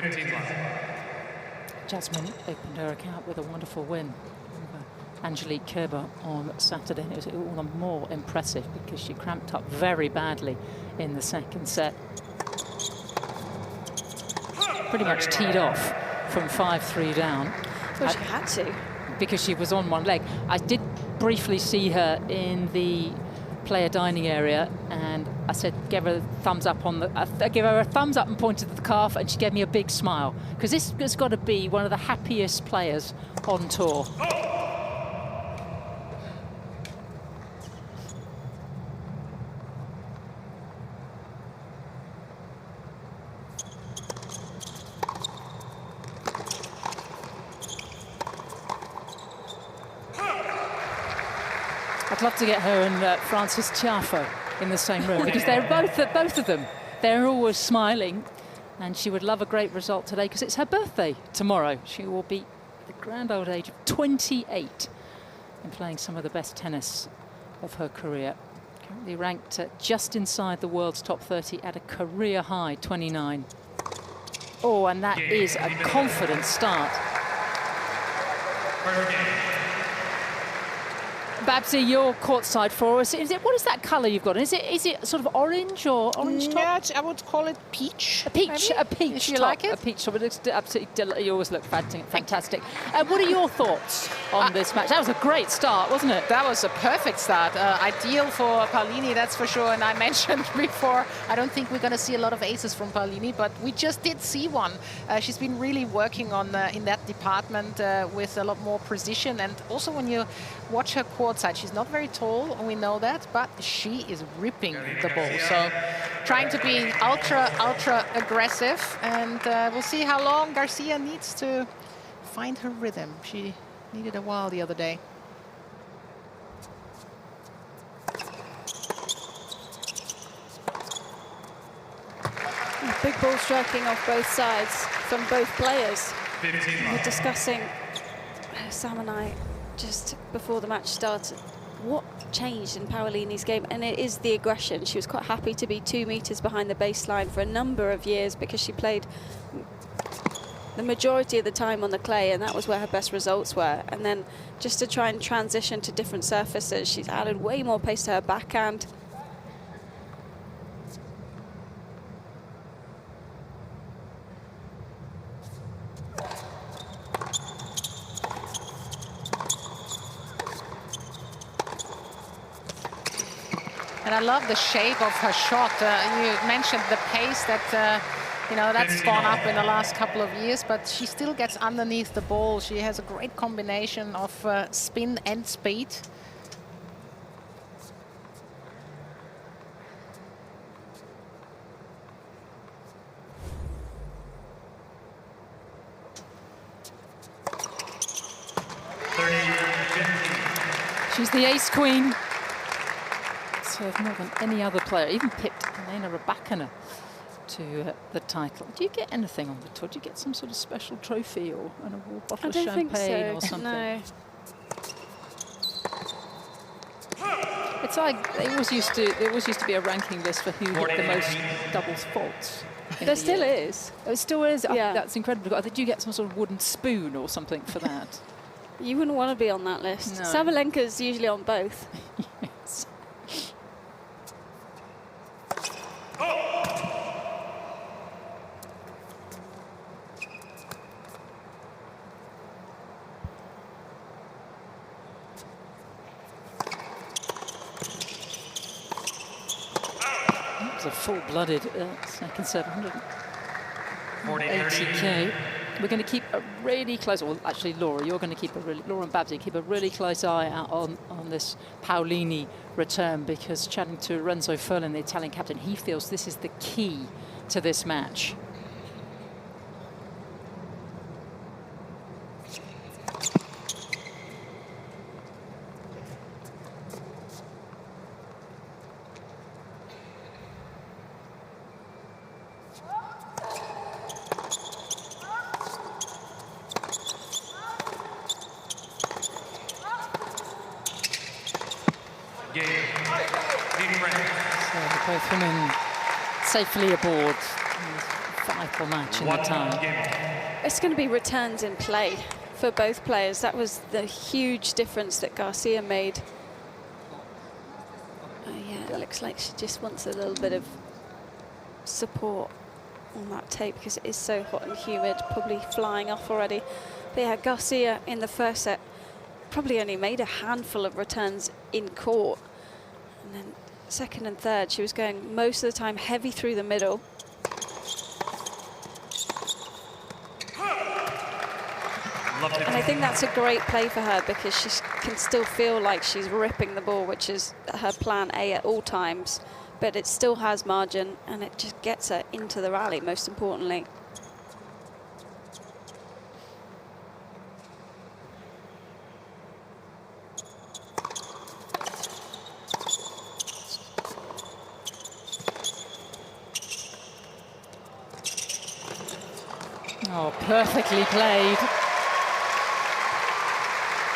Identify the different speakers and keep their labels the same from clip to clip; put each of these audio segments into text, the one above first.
Speaker 1: 15 left.
Speaker 2: Jasmine opened her account with a wonderful win over Angelique Kerber on Saturday. And it was all the more impressive because she cramped up very badly in the second set. Pretty much teed off from 5-3 down.
Speaker 3: Well, she had to.
Speaker 2: Because she was on one leg. I did briefly see her in the player dining area, and I said, give her a thumbs up on the. I gave her a thumbs up and pointed to the calf, and she gave me a big smile because this has got to be one of the happiest players on tour. I'd love to get her and Francis Tiafoe in the same room because they're both of them. They're always smiling, and she would love a great result today because it's her birthday tomorrow. She will be at the grand old age of 28 and playing some of the best tennis of her career. Currently ranked just inside the world's top 30 at a career high 29. Oh, and that is a confident start. Babsy, you're courtside for us. What is that colour you've got? Is it sort of orange or orange top?
Speaker 3: Yeah, I would call it peach.
Speaker 2: A peach,
Speaker 3: maybe?
Speaker 2: a peach.
Speaker 3: If you
Speaker 2: top,
Speaker 3: like it.
Speaker 2: A peach top. It looks absolutely. You always look fantastic. What are your thoughts on this match? That was a great start, wasn't it?
Speaker 3: That was a perfect start. Ideal for Paolini, that's for sure. And I mentioned before, I don't think we're going to see a lot of aces from Paolini, but we just did see one. She's been really working on in that department with a lot more precision. And also when you watch her courtside, she's not very tall, we know that, but she is ripping the ball. So trying to be ultra aggressive, and we'll see how long Garcia needs to find her rhythm. She needed a while the other day.
Speaker 4: Big ball striking off both sides from both players. We're discussing, Sam and I, just before the match started, what changed in Paolini's game, and it is the aggression. She was quite happy to be 2 meters behind the baseline for a number of years because she played the majority of the time on the clay, and that was where her best results were. And then just to try and transition to different surfaces, she's added way more pace to her backhand.
Speaker 3: And I love the shape of her shot. You mentioned the pace that, you know, that's gone up in the last couple of years, but she still gets underneath the ball. She has a great combination of spin and speed.
Speaker 2: She's the ace queen. Served more than any other player, even pipped Elena Rybakina to the title. Do you get anything on the tour? Do you get some sort of special trophy or an award, bottle of champagne or something?
Speaker 4: No.
Speaker 2: It's like there always used to be a ranking list for who hit the most doubles faults.
Speaker 4: There still is.
Speaker 2: It still is.
Speaker 4: Yeah.
Speaker 2: That's incredible. Did you get some sort of wooden spoon or something for that?
Speaker 4: You wouldn't want to be on that list.
Speaker 2: No.
Speaker 4: Sabalenka's usually on both.
Speaker 2: Yes. A full-blooded second set, 180k. We're going to keep a really close. Well, actually, Laura, you're going to keep Laura and Babsy keep a really close eye out on this Paolini return, because chatting to Renzo Furlan, the Italian captain, he feels this is the key to this match. So both women safely aboard. vital match in the tie.
Speaker 4: It's going to be returns in play for both players. That was the huge difference that Garcia made. Yeah, it looks like she just wants a little bit of support on that tape because it is so hot and humid, probably flying off already. But yeah, Garcia in the first set probably only made a handful of returns in court. And then second and third, she was going most of the time heavy through the middle. And I think that's a great play for her because she can still feel like she's ripping the ball, which is her plan A at all times. But it still has margin, and it just gets her into the rally, most importantly.
Speaker 2: Oh, perfectly played.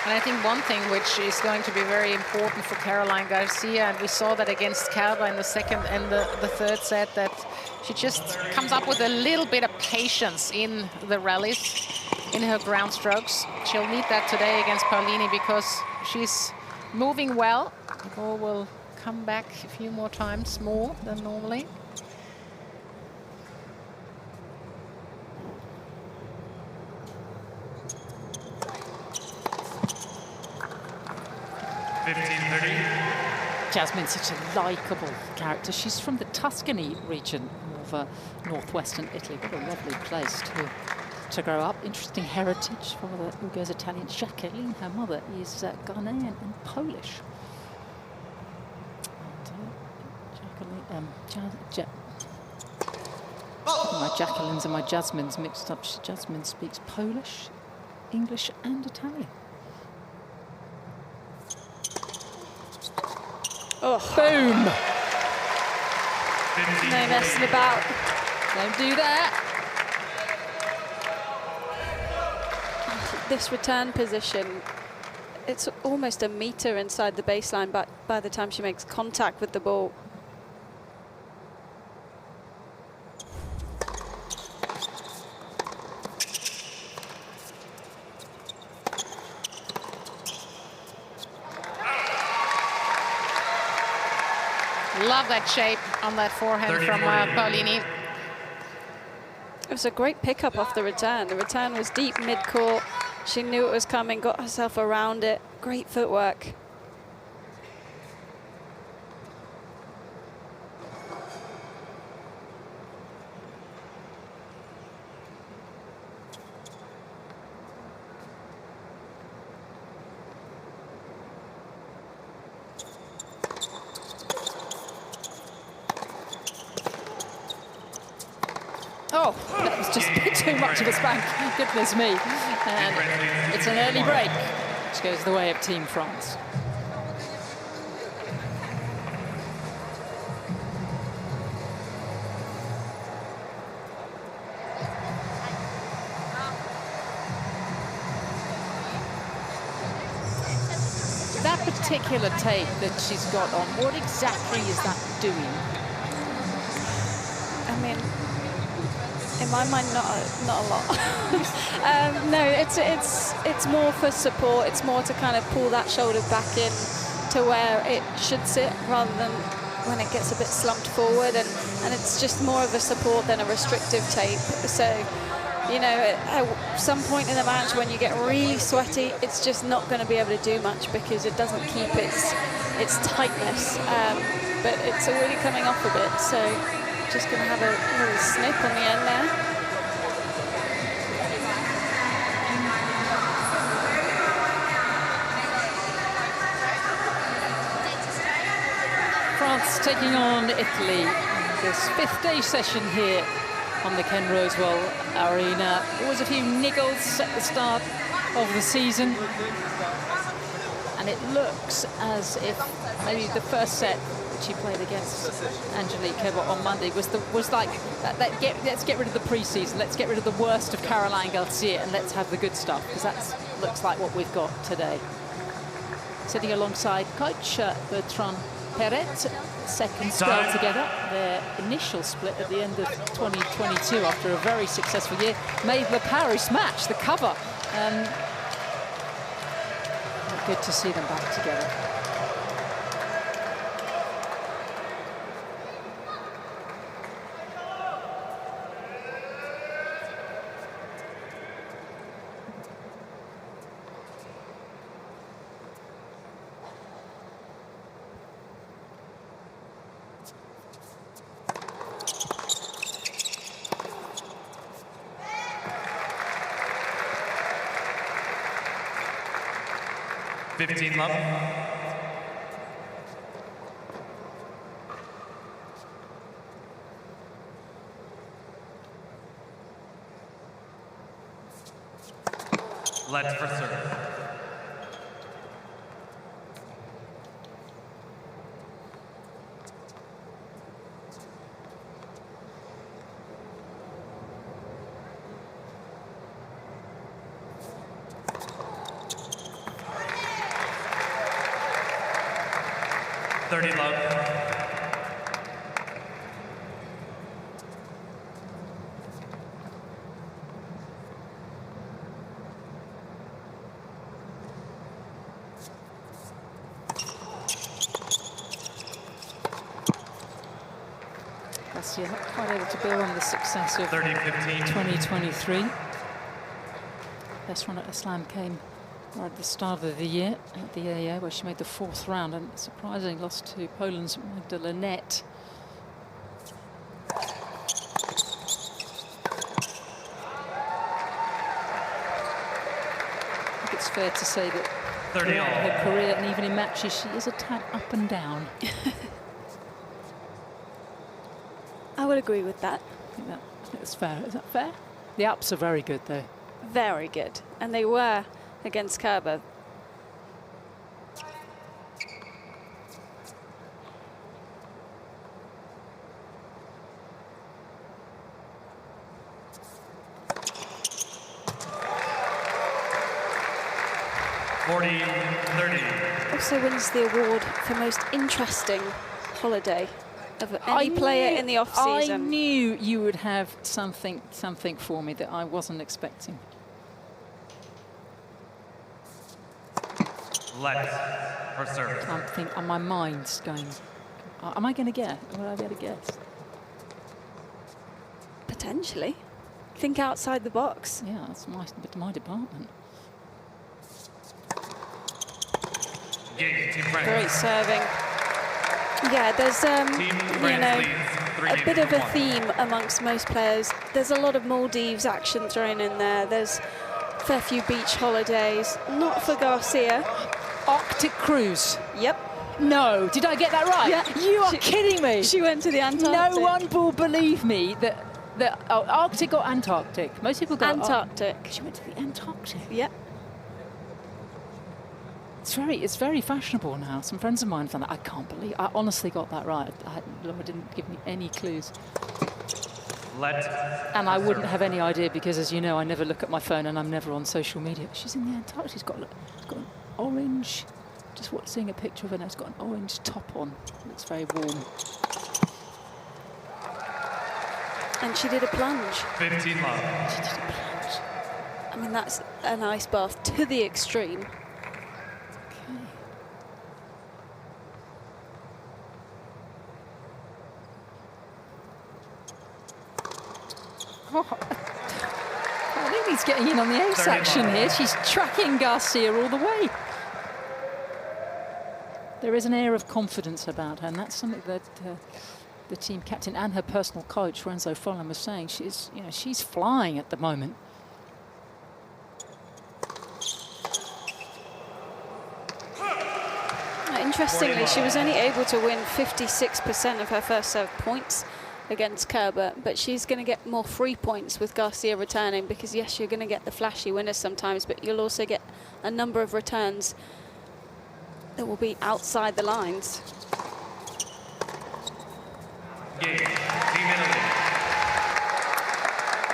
Speaker 3: And I think one thing which is going to be very important for Caroline Garcia, and we saw that against Calva in the second and the third set, that she just comes up with a little bit of patience in the rallies, in her ground strokes. She'll need that today against Paolini because she's moving well. The ball will come back a few more times more than normally.
Speaker 2: Jasmine's such a likeable character. She's from the Tuscany region of northwestern Italy. What a lovely place to grow up. Interesting heritage. Father Ugo's Italian. Jacqueline, her mother, is Ghanaian and Polish. And, my Jacquelines and my Jasmines mixed up. Jasmine speaks Polish, English and Italian.
Speaker 4: Oh,
Speaker 2: boom!
Speaker 4: No messing about.
Speaker 2: Don't do that.
Speaker 4: This return position, it's almost a meter inside the baseline, but by the time she makes contact with the ball.
Speaker 3: Love that shape on that forehand from Paolini.
Speaker 4: It was a great pickup off the return. The return was deep mid-court. She knew it was coming, got herself around it. Great footwork.
Speaker 2: Oh, that was just a bit too much of a spank. Goodness me. And it's an early break, which goes the way of Team France. That particular tape that she's got on, what exactly is that doing?
Speaker 4: I mean, in my mind, not a lot. No, it's more for support. It's more to kind of pull that shoulder back in to where it should sit, rather than when it gets a bit slumped forward. And it's just more of a support than a restrictive tape. So, you know, at some point in the match when you get really sweaty, it's just not going to be able to do much because it doesn't keep its tightness. But it's already coming off a bit, so just going to have a little snip on the end there.
Speaker 2: France taking on Italy in this fifth day session here on the Ken Rosewell Arena. There was a few niggles at the start of the season, and it looks as if maybe the first set she played against Angelique Kerber on Monday was like let's get rid of the pre-season, let's get rid of the worst of Caroline Garcia and let's have the good stuff, because that looks like what we've got today. Sitting alongside coach Bertrand Perret, second spell together. Their initial split at the end of 2022 after a very successful year made the Paris match, the cover. Good to see them back together.
Speaker 1: Love. Let for serve. Love.
Speaker 2: Garcia not quite able to build on the success of 2023. Best run at Islam came right at the start of the year at the AAO, where she made the 4th round and surprisingly lost to Poland's Magda Net. I think it's fair to say that throughout her career and even in matches, she is a tad up and down.
Speaker 4: I would agree with that.
Speaker 2: I think that's fair. Is that fair? The ups are very good, though.
Speaker 4: Very good. And they were against Kerber. Also wins the award for most interesting holiday of any player in the off-season.
Speaker 2: I knew you would have something for me that I wasn't expecting.
Speaker 1: Let for serve.
Speaker 2: I'm thinking, my mind's going, am I going to get? Will I be able to guess?
Speaker 4: Potentially. Think outside the box.
Speaker 2: Yeah, that's my department.
Speaker 4: Great serving. Yeah, there's a bit of a theme amongst most players. There's a lot of Maldives action thrown in there. There's a fair few beach holidays. Not for Garcia.
Speaker 2: Arctic cruise.
Speaker 4: Yep.
Speaker 2: No, did I get that right?
Speaker 4: Yeah.
Speaker 2: You are kidding me.
Speaker 4: She went to the Antarctic.
Speaker 2: No one will believe me that Arctic or Antarctic. Most people go
Speaker 4: Antarctic.
Speaker 2: She went to the Antarctic.
Speaker 4: Yep.
Speaker 2: It's very fashionable now. Some friends of mine found that. I can't believe I honestly got that right. Laura didn't give me any clues. And I wouldn't have any idea because, as you know, I never look at my phone and I'm never on social media. She's in the Antarctic. She's got an orange. Just seeing a picture of her now. She's got an orange top on. It's very warm.
Speaker 4: And she did a plunge.
Speaker 1: 15 love.
Speaker 2: She did a plunge.
Speaker 4: I mean, that's an ice bath to the extreme.
Speaker 2: Paolini's getting in on the ace action here. She's tracking Garcia all the way. There is an air of confidence about her, and that's something that the team captain and her personal coach, Renzo Follen, was saying. She's flying at the moment.
Speaker 4: Interestingly, she was only able to win 56% of her first serve points against Kerber, but she's going to get more free points with Garcia returning because, yes, you're going to get the flashy winners sometimes, but you'll also get a number of returns that will be outside the lines.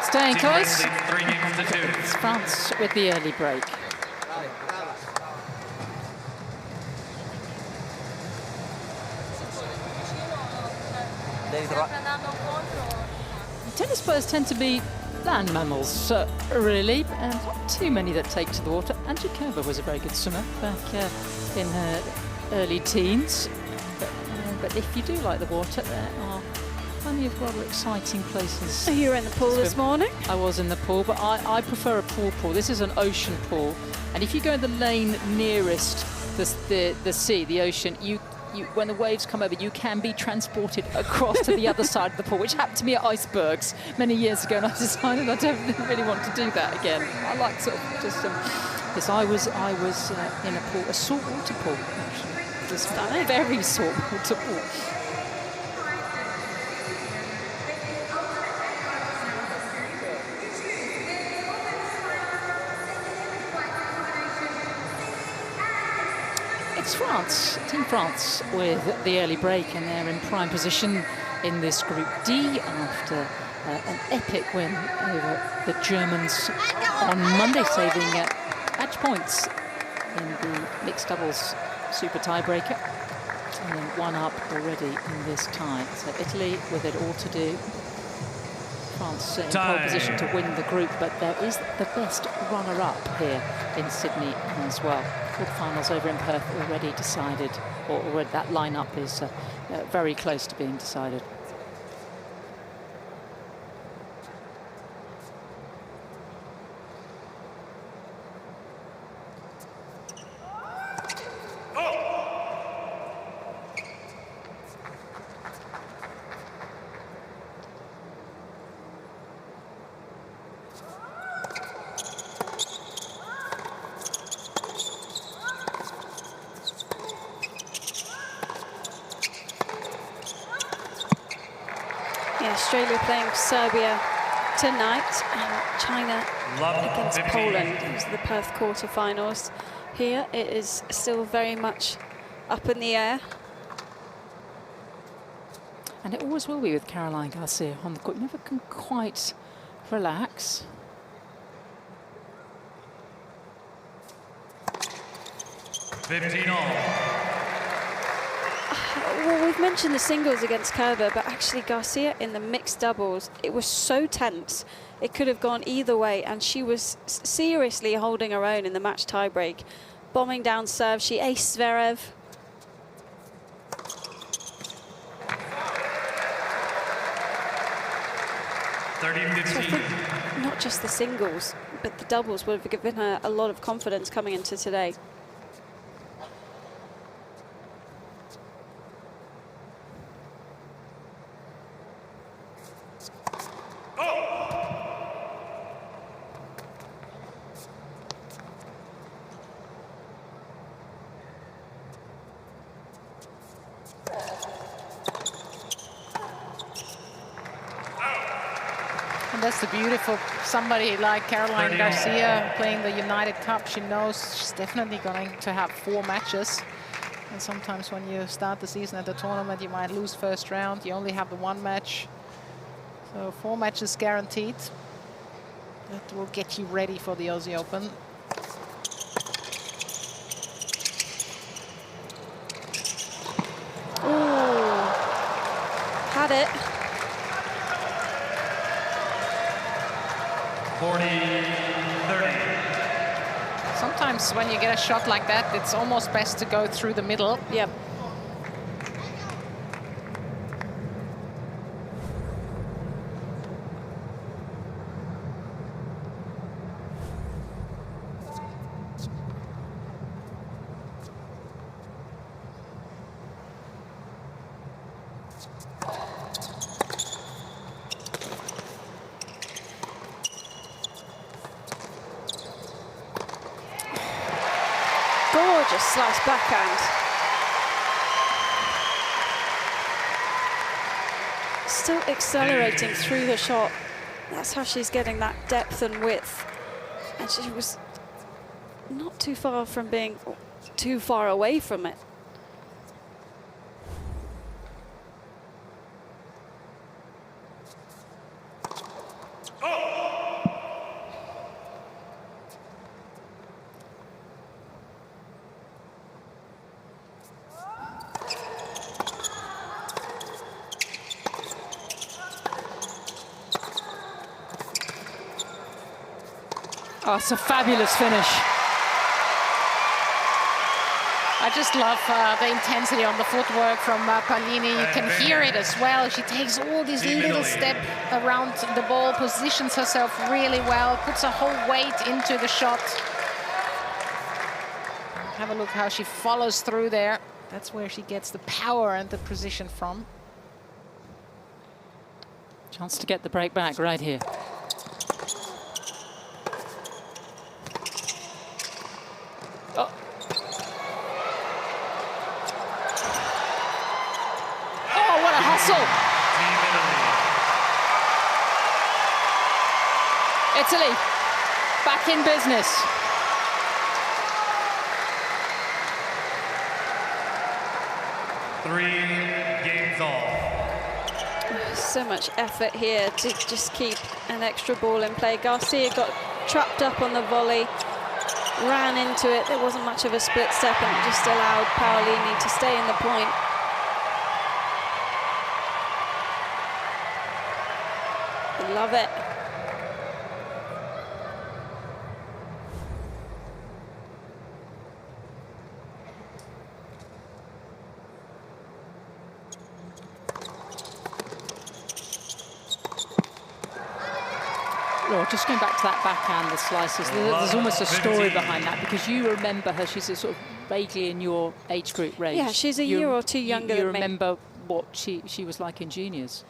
Speaker 2: Staying close. It's France with the early break. Tennis players tend to be land mammals, really, and not too many that take to the water. Andrzejkova was a very good swimmer back in her early teens. But if you do like the water, there are plenty of rather exciting places.
Speaker 4: You were in the pool this morning?
Speaker 2: I was in the pool, but I prefer a pool. This is an ocean pool, and if you go in the lane nearest the sea, the ocean, you when the waves come over, you can be transported across to the other side of the pool, which happened to me at Icebergs many years ago, and I decided I don't really want to do that again. I like sort of just because I was in a pool, a saltwater pool, actually. Just a very saltwater pool. It's France, Team France, with the early break, and they're in prime position in this Group D after an epic win over the Germans on Monday, saving match points in the mixed doubles super tiebreaker, and then one up already in this tie. So Italy with it all to do. France in pole position to win the group, but there is the best runner-up here in Sydney as well. Quarterfinals over in Perth already decided, or already that lineup is very close to being decided. Australia playing Serbia tonight, and China against Poland. These are the Perth quarterfinals. Here it is still very much up in the air. And it always will be with Caroline Garcia on the court. You never can quite relax. Well, we've mentioned the singles against Kerber, but actually Garcia in the mixed doubles, it was so tense. It could have gone either way, and she was seriously holding her own in the match tiebreak. Bombing down serve, she aced Zverev. So I think not just the singles, but the doubles would have given her a lot of confidence coming into today.
Speaker 3: That's the beautiful, somebody like Caroline Garcia playing the United Cup, she knows she's definitely going to have 4 matches. And sometimes when you start the season at the tournament, you might lose first round. You only have the 1 match. So 4 matches guaranteed. That will get you ready for the Aussie Open.
Speaker 4: Ooh, had it.
Speaker 1: 40-30.
Speaker 3: Sometimes when you get a shot like that, it's almost best to go through the middle.
Speaker 4: Yep. Gorgeous slice backhand. Still accelerating through the shot. That's how she's getting that depth and width. And she was not too far from being too far away from it.
Speaker 2: Oh, it's a fabulous finish.
Speaker 3: I just love the intensity on the footwork from Paolini. You can hear it as well. She takes all these little steps around the ball, positions herself really well, puts her whole weight into the shot. Have a look how she follows through there. That's where she gets the power and the precision from.
Speaker 2: Chance to get the break back right here. Oh. Oh, what a hustle! Italy, back in business.
Speaker 1: Three games all.
Speaker 4: So much effort here to just keep an extra ball in play. Garcia got trapped up on the volley, ran into it. There wasn't much of a split step, and it just allowed Paolini to stay in the point. Love it.
Speaker 2: Well, just going back to that backhand, the slices, there's almost a story behind that, because you remember her, she's a sort of vaguely in your age group range.
Speaker 4: Yeah, she's a year or two younger than me.
Speaker 2: You remember what she was like in juniors?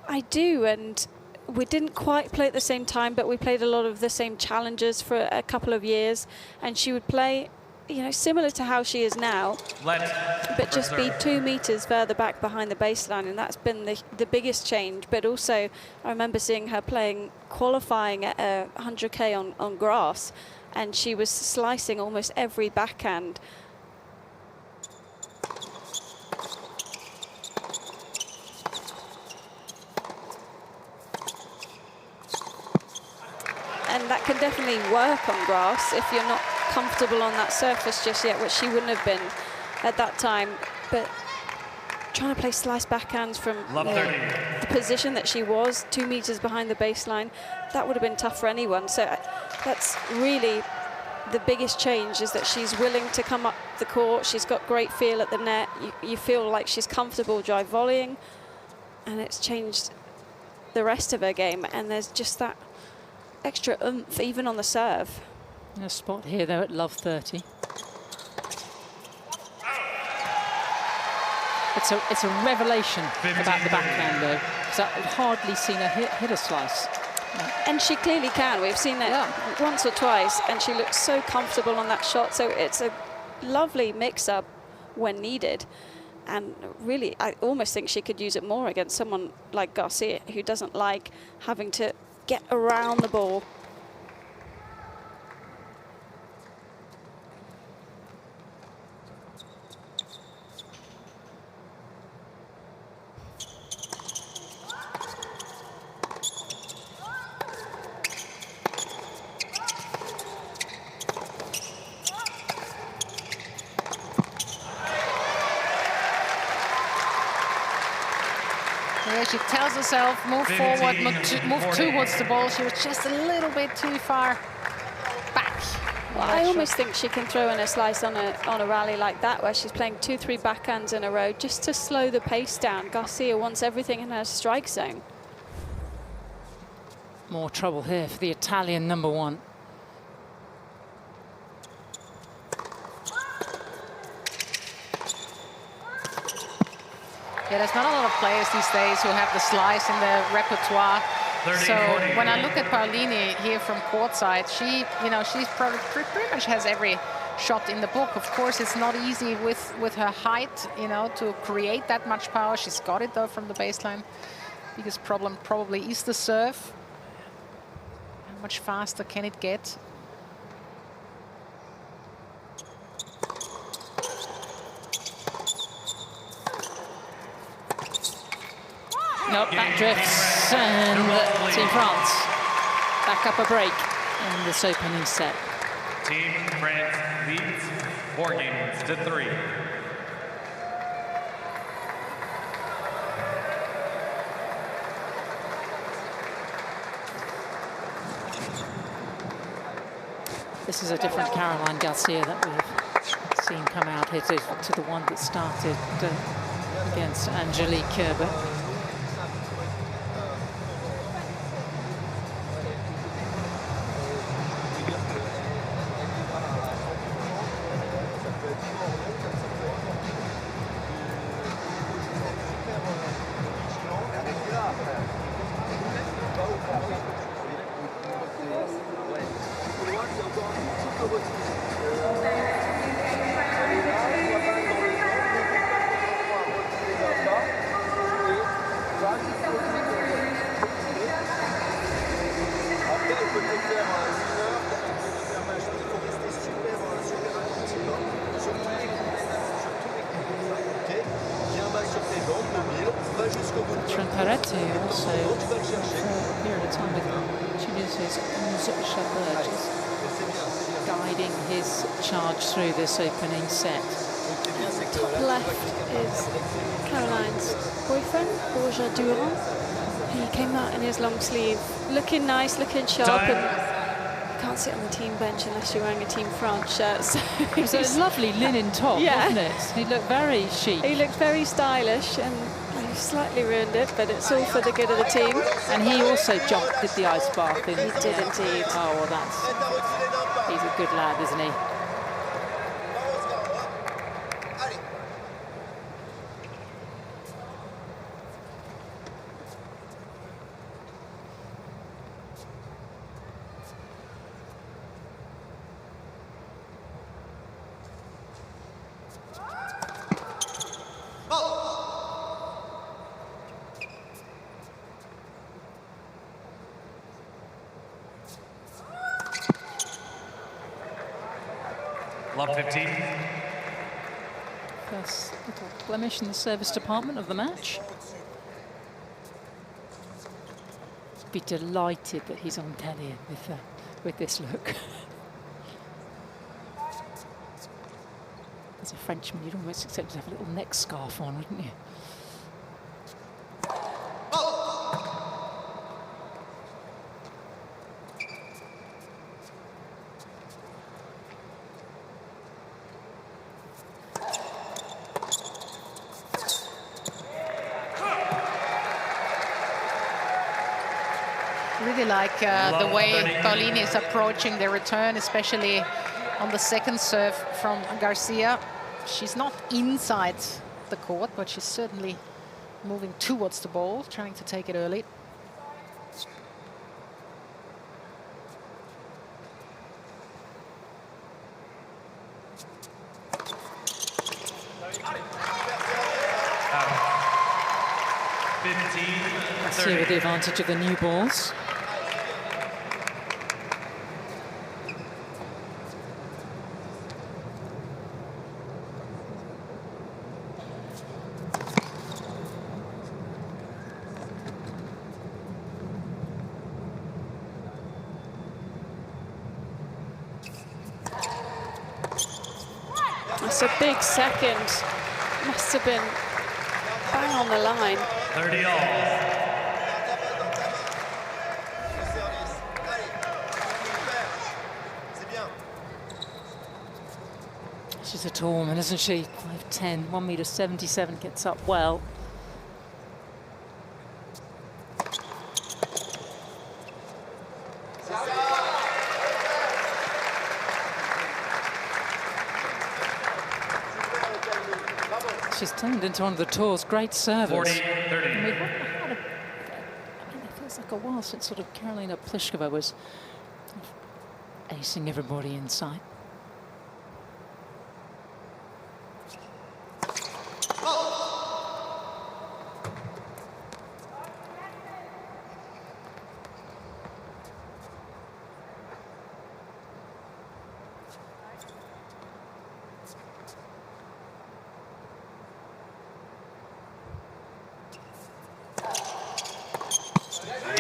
Speaker 2: I
Speaker 4: do, and we didn't quite play at the same time, but we played a lot of the same challenges for a couple of years, and she would play, you know, similar to how she is now, but just be 2 meters further back behind the baseline, and that's been the biggest change. But also, I remember seeing her qualifying at 100K on grass, and she was slicing almost every backhand. And that can definitely work on grass if you're not comfortable on that surface just yet, which she wouldn't have been at that time. But trying to play slice backhands from the position that she was, 2 meters behind the baseline, that would have been tough for anyone. So that's really the biggest change, is that she's willing to come up the court. She's got great feel at the net. You feel like she's comfortable drive volleying, and it's changed the rest of her game. And there's just that extra oomph even on the serve.
Speaker 2: A spot here though at love 30. It's a revelation about the backhand though, because I've hardly seen her hit a slice.
Speaker 4: And she clearly can. We've seen it once or twice, and she looks so comfortable on that shot. So it's a lovely mix-up when needed. And really, I almost think she could use it more against someone like Garcia, who doesn't like having to get around the ball.
Speaker 3: Yeah, she tells herself, move forward, move towards the ball. She was just a little bit too far back.
Speaker 4: Well, I almost think she can throw in a slice on a rally like that, where she's playing 2-3 backhands in a row just to slow the pace down. Garcia wants everything in her strike zone.
Speaker 2: More trouble here for the Italian number one.
Speaker 3: Yeah, there's not a lot of players these days who have the slice in their repertoire. So when I look at Paolini here from courtside, she probably pretty much has every shot in the book. Of course, it's not easy with her height, to create that much power. She's got it though from the baseline. Biggest problem probably is the serve. How much faster can it get?
Speaker 2: Nope, that drifts, and Team France back up a break in this opening set.
Speaker 1: Team France leads 4 games to 3.
Speaker 2: This is a different Caroline Garcia that we've seen come out here to the one that started against Angelique Kerber. Also, for a period of time with Tunisia's just guiding his charge through this opening set.
Speaker 4: Top left is Caroline's boyfriend, Borja Durand. He came out in his long sleeve, looking nice, looking sharp, and you can't sit on the team bench unless you're wearing a Team France shirt. So
Speaker 2: it was a lovely linen top, wasn't it? He looked very chic.
Speaker 4: He looked very stylish, and he slightly ruined it, but it's all for the good of the team.
Speaker 2: And he also did the ice bath.
Speaker 4: He did indeed.
Speaker 2: Oh, well, he's a good lad, isn't he?
Speaker 1: Love 15.
Speaker 2: First little blemish in the service department of the match. Be delighted that he's on telly with this look. As a Frenchman, you'd almost expect to have a little neck scarf on, wouldn't you?
Speaker 3: Really like the way Paolini is approaching the return, especially on the second serve from Garcia. She's not inside the court, but she's certainly moving towards the ball, trying to take it early.
Speaker 2: Garcia with the advantage of the new balls.
Speaker 4: That's a big second. Must have been bang on the line.
Speaker 1: 30 all.
Speaker 2: She's a tall woman, isn't she? 5'10", 1.77 m, gets up well. She's turned into one of the tour's great servers.
Speaker 1: 40, 30.
Speaker 2: And we haven't had it feels like a while since sort of Karolina Pliskova was acing everybody inside.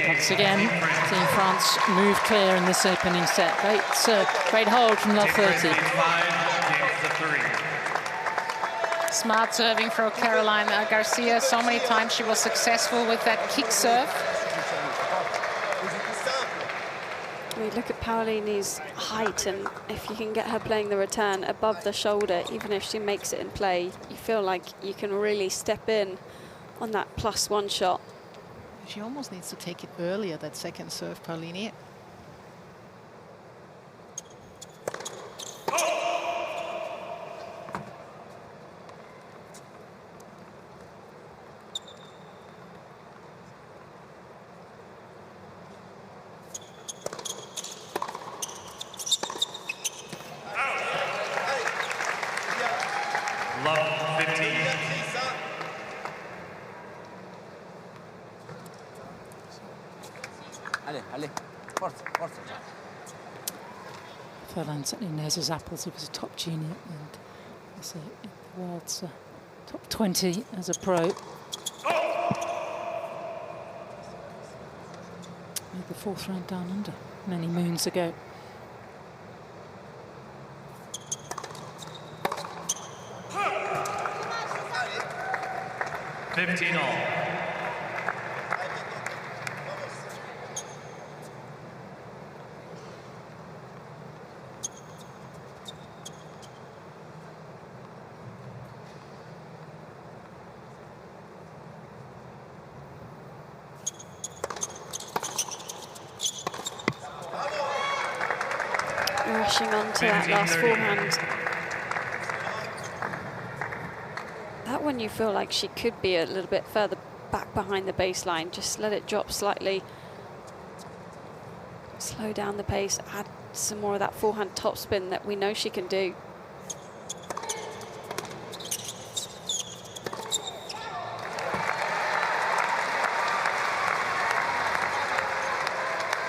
Speaker 2: Once again, Team France moved clear in this opening set. Great hold from Love 30.
Speaker 3: Smart serving for Caroline Garcia. So many times she was successful with that kick serve.
Speaker 4: We look at Paolini's height, and if you can get her playing the return above the shoulder, even if she makes it in play, you feel like you can really step in on that +1 shot.
Speaker 3: She almost needs to take it earlier, that second serve, Paolini.
Speaker 1: Love 15.
Speaker 5: Ale, forza, forza.
Speaker 2: Furlan certainly knows his apples. He was a top junior and was in the world's top 20 as a pro. Made the 4th round down under many moons ago.
Speaker 1: $15 all.
Speaker 4: Rushing on to that last forehand. That one you feel like she could be a little bit further back behind the baseline. Just let it drop slightly. Slow down the pace, add some more of that forehand topspin that we know she can do.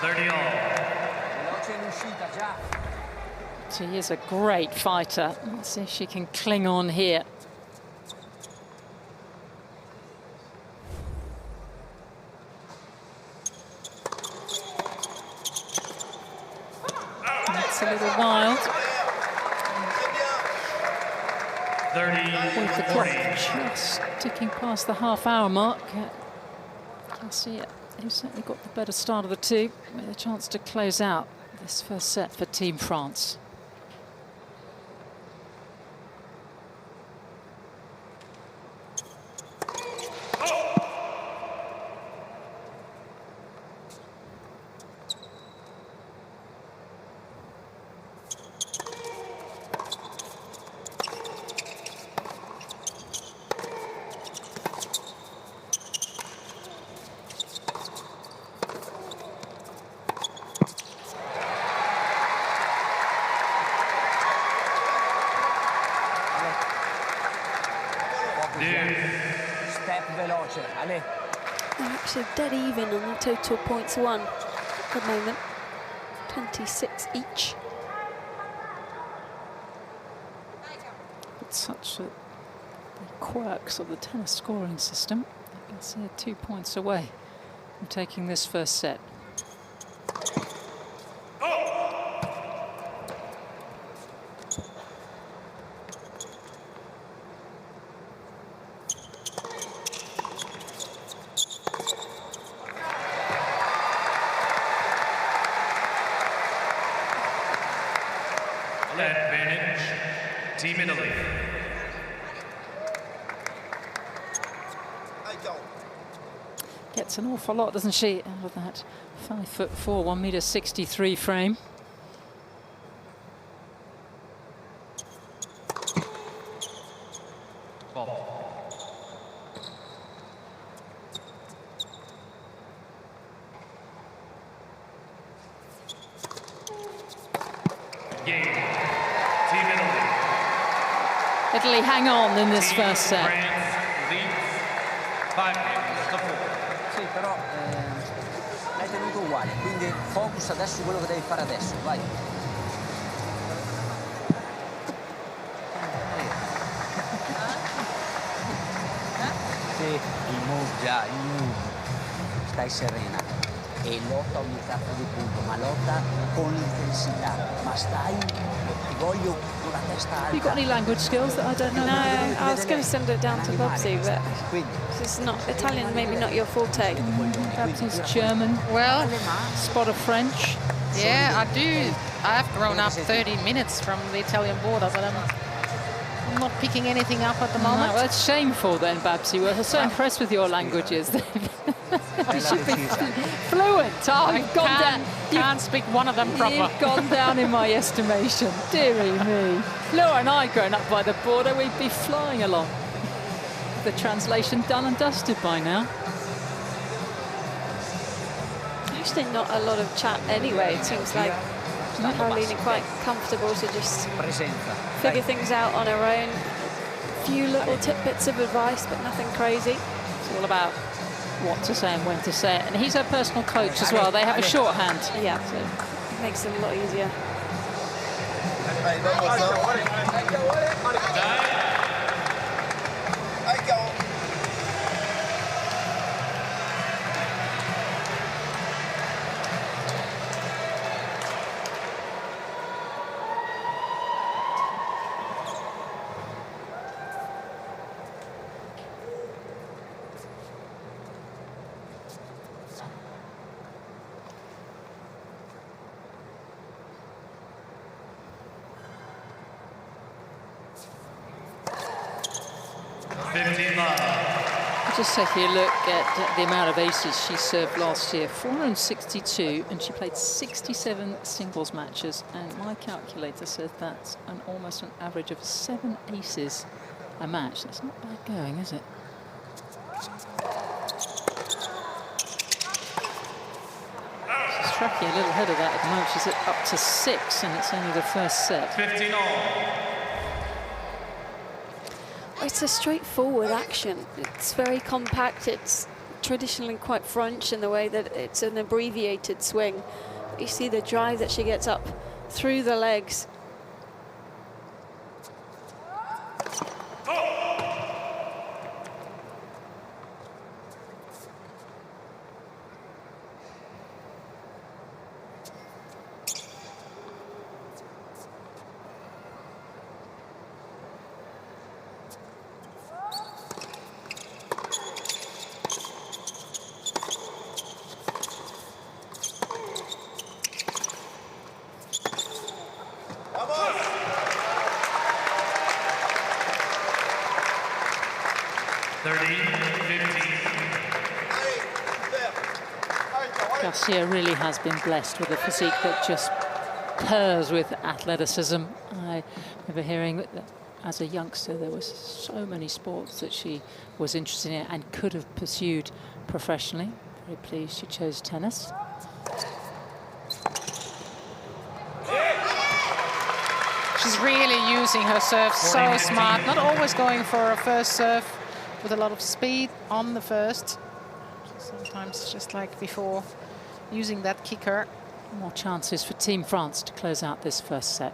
Speaker 1: $30 all.
Speaker 2: She is a great fighter. Let's see if she can cling on here. That's a little wild.
Speaker 1: 30,
Speaker 2: With the clock just ticking past the half-hour mark. Garcia, who's certainly got the better start of the two, with a chance to close out this first set for Team France.
Speaker 5: Step veloce, Ale.
Speaker 4: They're actually dead even on the total points won at the moment. 26 each.
Speaker 2: It's such the quirks of the tennis scoring system. You can see 2 points away from taking this first set.
Speaker 1: Advantage, Team Italy.
Speaker 2: Gets an awful lot, doesn't she, out of that 5'4", 1m63 frame.
Speaker 1: Game. Team Italy.
Speaker 2: Italy hang on in this first set.
Speaker 1: France leads 5 games to 4.
Speaker 5: Sì, però l'hai tenuto uguale, quindi focus adesso su quello che devi fare adesso, vai. Sì, il move già, il move. Stai serena. e lotta ogni cazzo di punto, ma lotta con intensità. Ma stai, ti voglio con la testa alta.
Speaker 2: Have you got any language skills that I don't know?
Speaker 4: No, I was going to send it down to Bobsy, but it's not Italian, maybe not your forte.
Speaker 2: Perhaps it's German,
Speaker 3: Well,
Speaker 2: spot of French.
Speaker 3: yeah, I do. I've grown up 30 minutes from the Italian border, but I'm not picking anything up at the moment.
Speaker 2: No, well, that's shameful then, Babsy. We're so impressed with your languages. You should be fluent. Oh, you've gone down.
Speaker 3: Can't speak one of them proper.
Speaker 2: You've gone down in my estimation. Dearie me. Laura and I, growing up by the border, we'd be flying along. The translation done and dusted by now.
Speaker 4: Actually, not a lot of chat anyway. It seems like Paolini quite comfortable to just figure things out on her own. A few little tidbits of advice, but nothing crazy.
Speaker 2: It's all about what to say and when to say it. And he's her personal coach as well. They have a shorthand.
Speaker 4: Yeah, so it makes it a lot easier.
Speaker 2: Just taking a look at the amount of aces she served last year, 462, and she played 67 singles matches, and my calculator says that's almost an average of 7 aces a match. That's not bad going, is it? She's tracking a little ahead of that at the moment. She's up to 6, and it's only the first set.
Speaker 1: 15 all.
Speaker 4: It's a straightforward action. It's very compact. It's traditionally quite French in the way that it's an abbreviated swing. You see the drive that she gets up through the legs.
Speaker 2: Garcia really has been blessed with a physique that just purrs with athleticism. I remember hearing that as a youngster there was so many sports that she was interested in and could have pursued professionally. Very pleased she chose tennis.
Speaker 3: She's really using her serve so smart, not always going for a first serve with a lot of speed on the first. Sometimes just like before, using that kicker.
Speaker 2: More chances for Team France to close out this first set.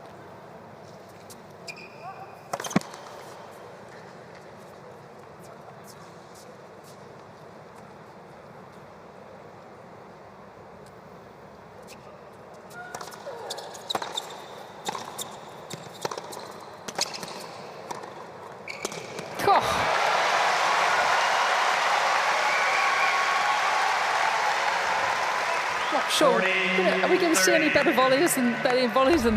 Speaker 2: Sure. Are we going to see any better volleys than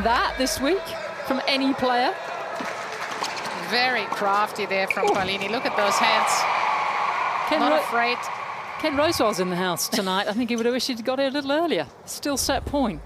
Speaker 2: that this week from any player?
Speaker 3: Very crafty there from Paolini. Look at those hands. Not afraid.
Speaker 2: Ken Rosewell's in the house tonight. I think he would have wished he'd got here a little earlier. Still set point.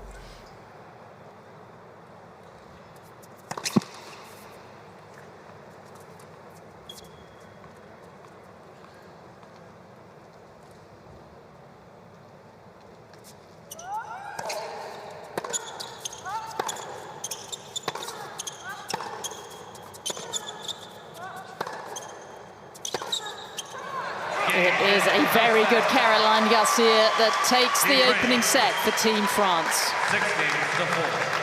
Speaker 2: It is a very good Caroline Garcia that takes the opening set for Team France.
Speaker 1: 16-4.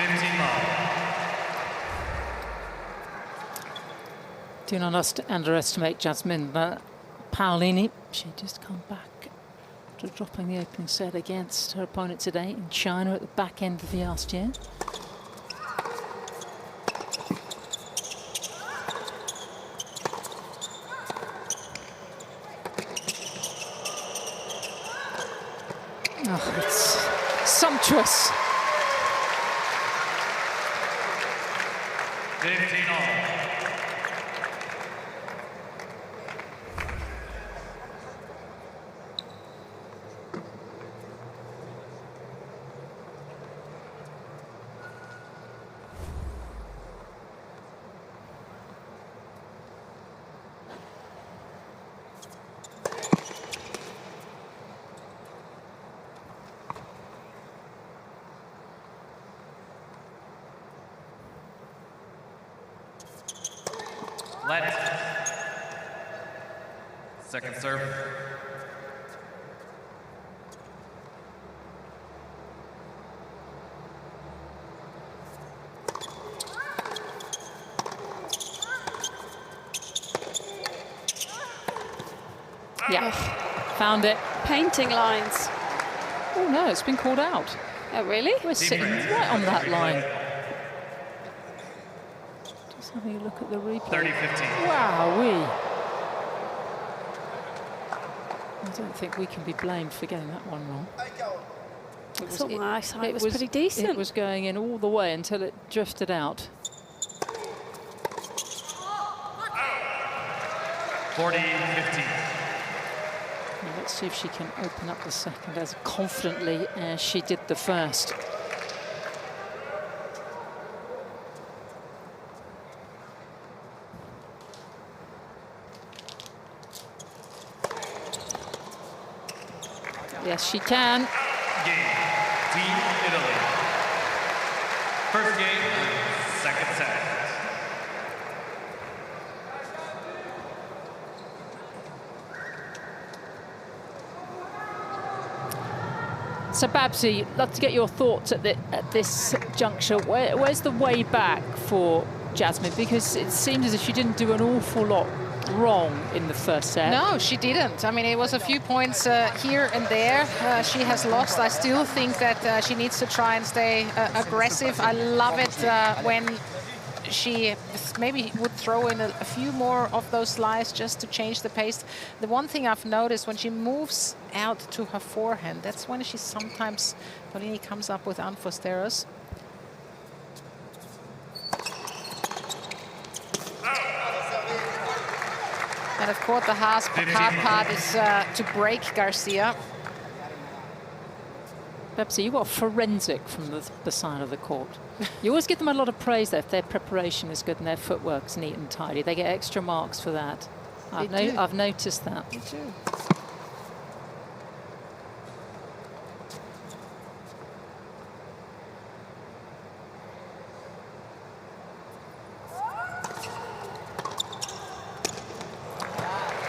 Speaker 1: 15 love.
Speaker 2: Do not underestimate Jasmine Paolini. She just come back to dropping the opening set against her opponent today in China at the back end of the last year. Oh, it's sumptuous.
Speaker 1: 15 all. Let. Second serve.
Speaker 2: Yeah, found it.
Speaker 4: Painting lines.
Speaker 2: Oh no, it's been called out.
Speaker 4: Oh, really?
Speaker 2: We're sitting right on that line. Just having a look at the replay.
Speaker 1: 30-15.
Speaker 2: Wowee. I don't think we can be blamed for getting that one wrong.
Speaker 4: I thought my eyesight was pretty decent.
Speaker 2: It was going in all the way until it drifted out.
Speaker 1: 40-15.
Speaker 2: Now let's see if she can open up the second as confidently as she did the first. Yes, she can.
Speaker 1: Game. Team Italy. First game, second set.
Speaker 2: So Babsy, love to get your thoughts at this juncture. Where's the way back for Jasmine? Because it seemed as if she didn't do an awful lot wrong in the first set.
Speaker 3: No, she didn't. I mean, it was a few points here and there. She has lost. I still think that she needs to try and stay aggressive. I love it when she maybe would throw in a few more of those slides just to change the pace. The one thing I've noticed when she moves out to her forehand, that's when she sometimes, Paolini comes up with unfosteros. And of course, the hard part is to break Garcia.
Speaker 2: Babsy, you are forensic from the side of the court. You always give them a lot of praise there if their preparation is good and their footwork's neat and tidy. They get extra marks for that. I've noticed that.
Speaker 3: Me too.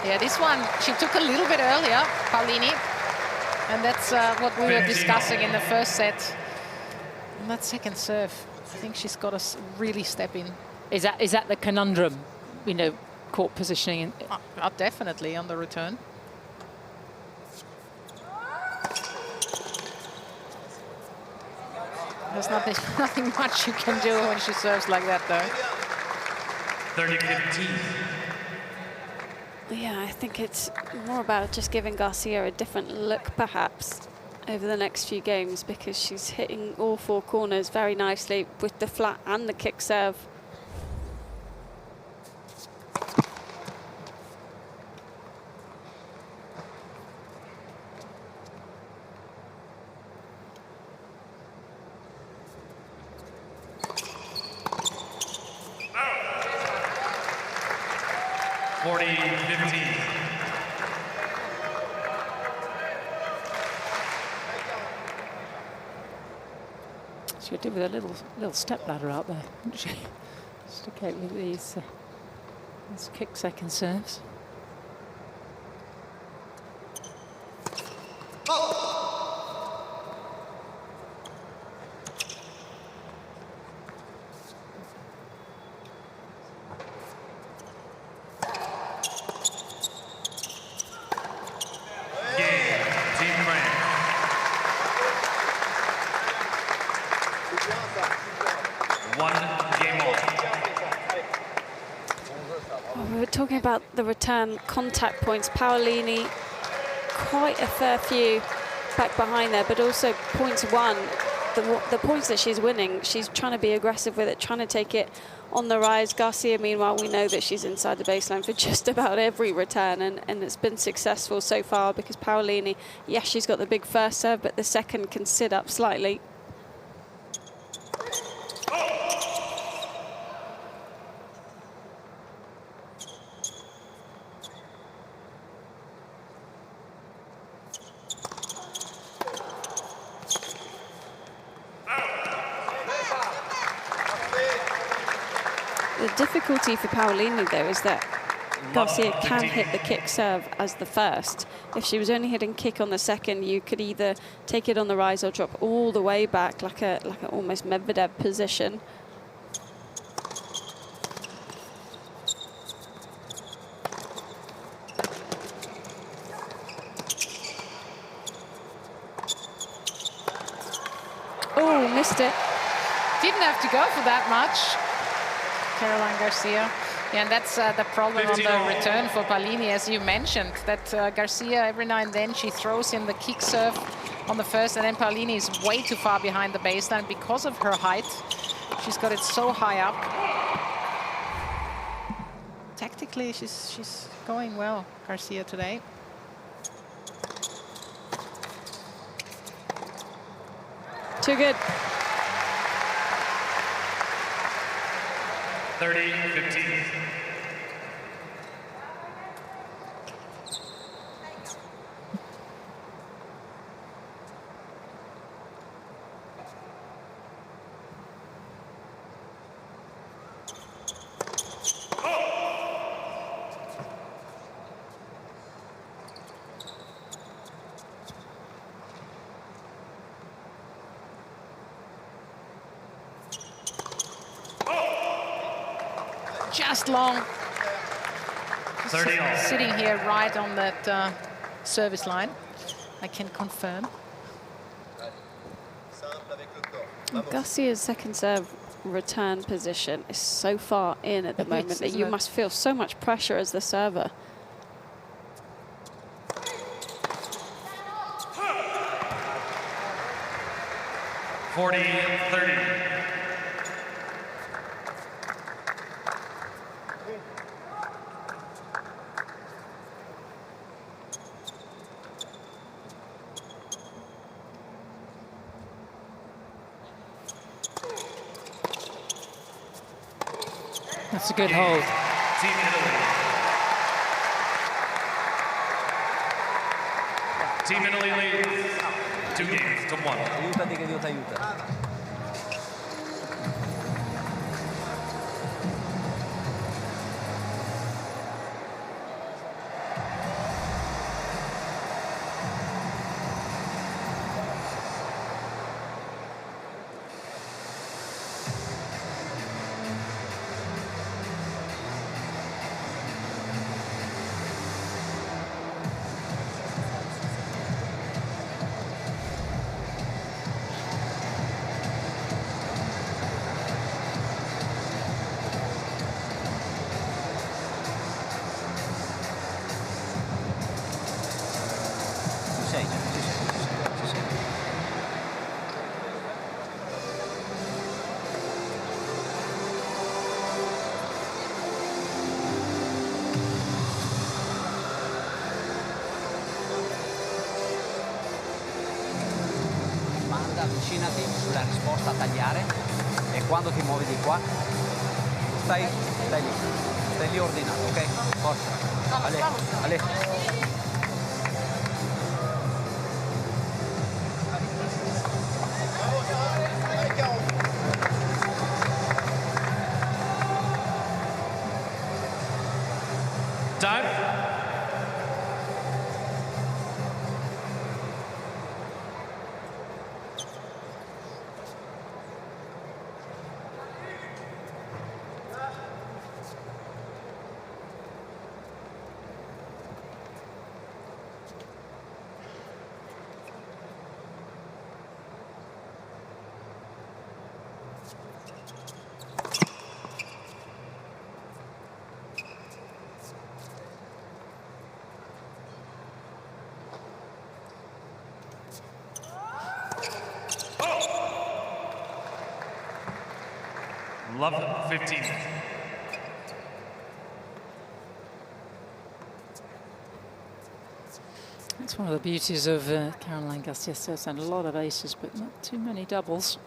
Speaker 3: Yeah, this one, she took a little bit earlier, Paolini. And that's what we were discussing in the first set. And that second serve, I think she's got to really step in.
Speaker 2: Is that the conundrum, you know, court positioning?
Speaker 3: Definitely on the return. There's nothing much you can do when she serves like that, though.
Speaker 1: 30-15.
Speaker 4: Yeah, I think it's more about just giving Garcia a different look, perhaps, over the next few games, because she's hitting all four corners very nicely with the flat and the kick serve.
Speaker 2: She could do with a little step ladder out there, wouldn't she? Just to cope with these kick second serves.
Speaker 4: talking about the return contact points, Paolini, quite a fair few back behind there, but also points won. The points that she's winning, she's trying to be aggressive with it, trying to take it on the rise. Garcia, meanwhile, we know that she's inside the baseline for just about every return, and it's been successful so far because Paolini, yes, she's got the big first serve, but the second can sit up slightly. The difficulty for Paolini, though, is that Garcia can hit the kick serve as the first. If she was only hitting kick on the second, you could either take it on the rise or drop all the way back, like a almost Medvedev position. Oh, missed it.
Speaker 3: Didn't have to go for that much. Caroline Garcia. Yeah, and that's the problem on the return for Paolini, as you mentioned, that Garcia, every now and then, she throws in the kick serve on the first, and then Paolini is way too far behind the baseline because of her height. She's got it so high up. Tactically, she's going well, Garcia, today.
Speaker 4: Too good.
Speaker 1: 30-15.
Speaker 3: Just long.
Speaker 1: 30 all.
Speaker 3: Sitting here right on that service line, I can confirm.
Speaker 4: Garcia's second serve return position is so far in at the moment that you must feel so much pressure as the server.
Speaker 2: That's a good hold.
Speaker 1: Team Italy. Team Italy leads 2 games to 1.
Speaker 5: Aiutati che Dio ti aiuta. Avvicinati sulla risposta a tagliare e quando ti muovi di qua stai lì ordinato, ok? Forza, Ale.
Speaker 1: Time. Love 15.
Speaker 2: That's one of the beauties of Caroline Garcia, and a lot of aces, but not too many doubles.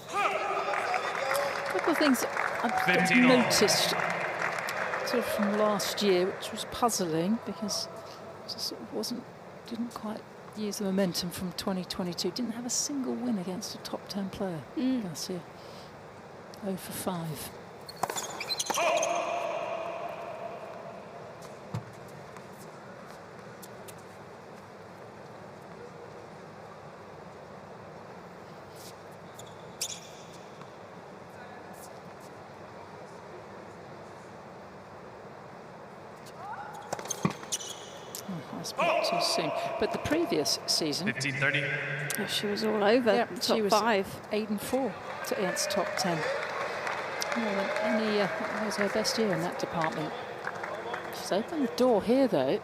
Speaker 2: A couple of things I've noticed sort of from last year, which was puzzling because it just sort of didn't quite use the momentum from 2022. Didn't have a single win against a top 10 player, Garcia. 0 for 5. Too soon. But the previous season,
Speaker 1: 15-30.
Speaker 4: She was all over.
Speaker 2: Yeah,
Speaker 4: top
Speaker 2: she was
Speaker 4: 5.
Speaker 2: 8 and 4 against top 10. More than any, it was her best year in that department. She's opened the door here, though.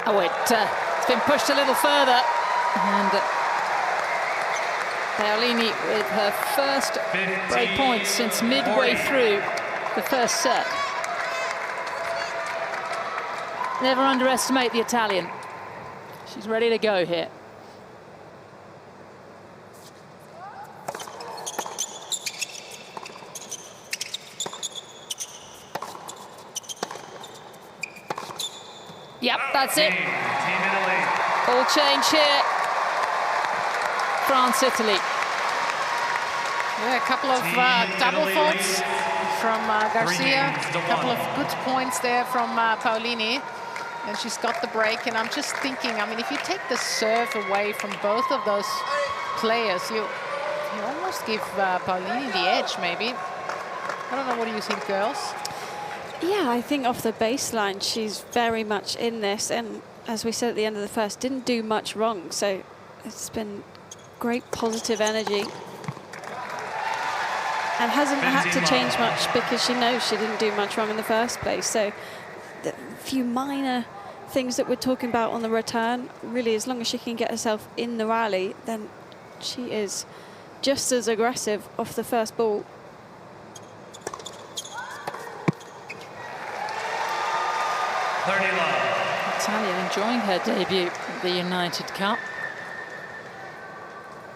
Speaker 2: Oh, it's been pushed a little further. And Paolini with her first break point since midway through the first set. Never underestimate the Italian. She's ready to go here. Yep, that's it.
Speaker 1: Team Italy.
Speaker 2: All change here. France, Italy.
Speaker 3: Yeah, a couple of double faults from Garcia. A couple of good points there from Paolini. And she's got the break. And I'm just thinking, I mean, if you take the serve away from both of those players, you almost give Paolini the edge, maybe. I don't know, what do you think, girls?
Speaker 4: Yeah, I think off the baseline, she's very much in this. And as we said at the end of the first, didn't do much wrong. So it's been great positive energy. And hasn't had to change much because she knows she didn't do much wrong in the first place. So the few minor things that we're talking about on the return, really, as long as she can get herself in the rally, then she is just as aggressive off the first ball.
Speaker 2: Italian enjoying her debut at the United Cup.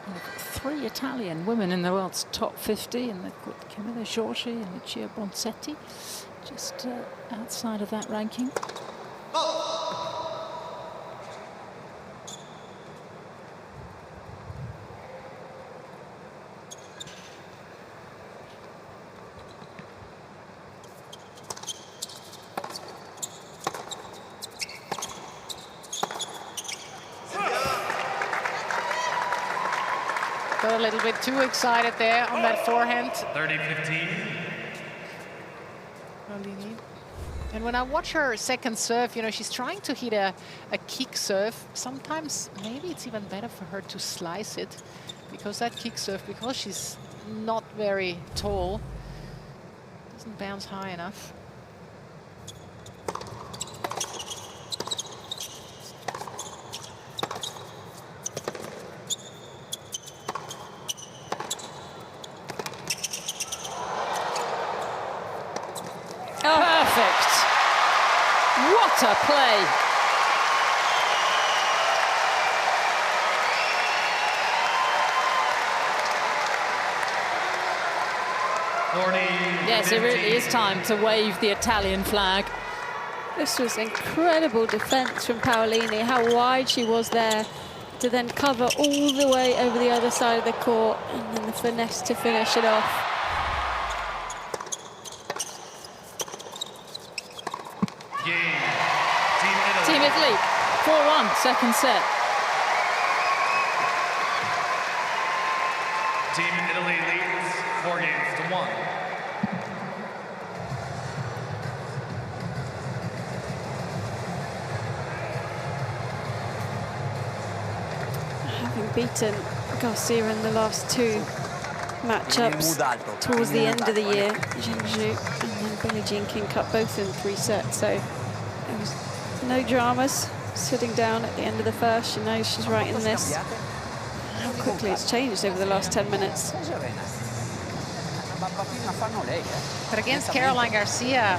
Speaker 2: We've got 3 Italian women in the world's top 50, and they've got Camilla Giorgi and Lucia Bonsetti just outside of that ranking.
Speaker 3: Got a little bit too excited there on that forehand.
Speaker 1: 30-15.
Speaker 3: And when I watch her second serve, you know, she's trying to hit a kick serve. Sometimes maybe it's even better for her to slice it, because that kick serve, because she's not very tall, doesn't bounce high enough.
Speaker 2: Perfect. What a play. Yes, it really is time to wave the Italian flag.
Speaker 4: This was incredible defense from Paolini, how wide she was there to then cover all the way over the other side of the court, and then the finesse to finish it off.
Speaker 2: Team Italy, 4-1, second set.
Speaker 1: Team Italy leads 4-1.
Speaker 4: Having beaten Garcia in the last two matchups towards the end of the year. Jinju and then Billie Jean King Cup, both in 3 sets. So there was no dramas. Sitting down at the end of the first, she knows she's right in this. How quickly it's changed over the last 10 minutes.
Speaker 3: But against Caroline Garcia,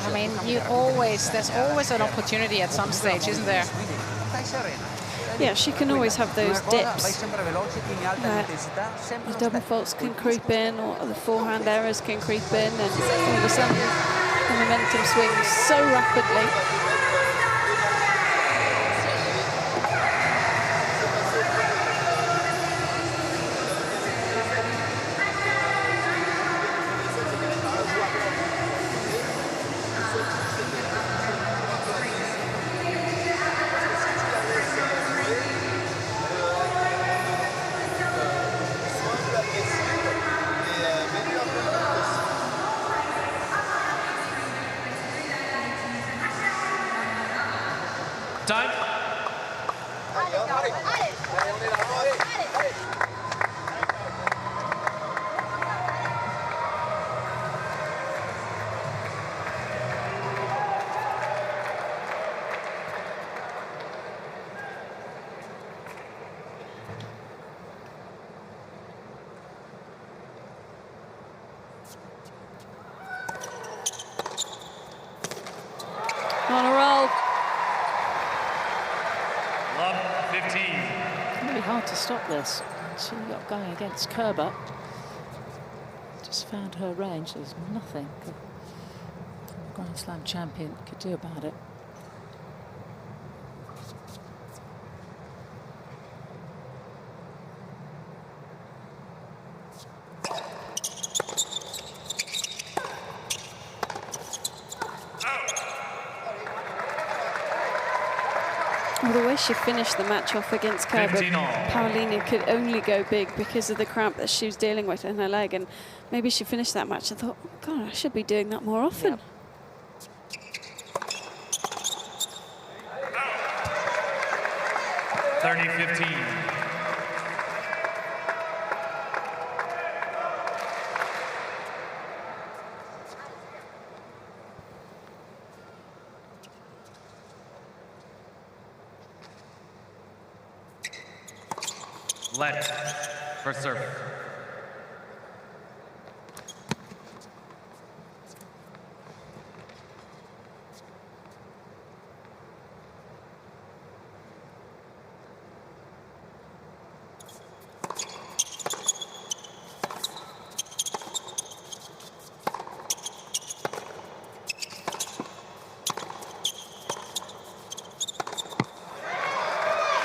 Speaker 3: I mean, there's always an opportunity at some stage, isn't there?
Speaker 4: Yeah, she can always have those dips where the double faults can creep in or the forehand errors can creep in, and all of a sudden the momentum swings so rapidly.
Speaker 1: Time.
Speaker 4: On a roll.
Speaker 1: Love 15.
Speaker 2: Really hard to stop this. She got going against Kerber. Just found her range. There's nothing the Grand Slam champion could do about it.
Speaker 4: Well, the way she finished the match off against Kerber,
Speaker 1: 15 all.
Speaker 4: Paolini could only go big because of the cramp that she was dealing with in her leg, and maybe she finished that match and thought, oh, God, I should be doing that more often.
Speaker 3: Yep.
Speaker 1: 30-15. Let for service.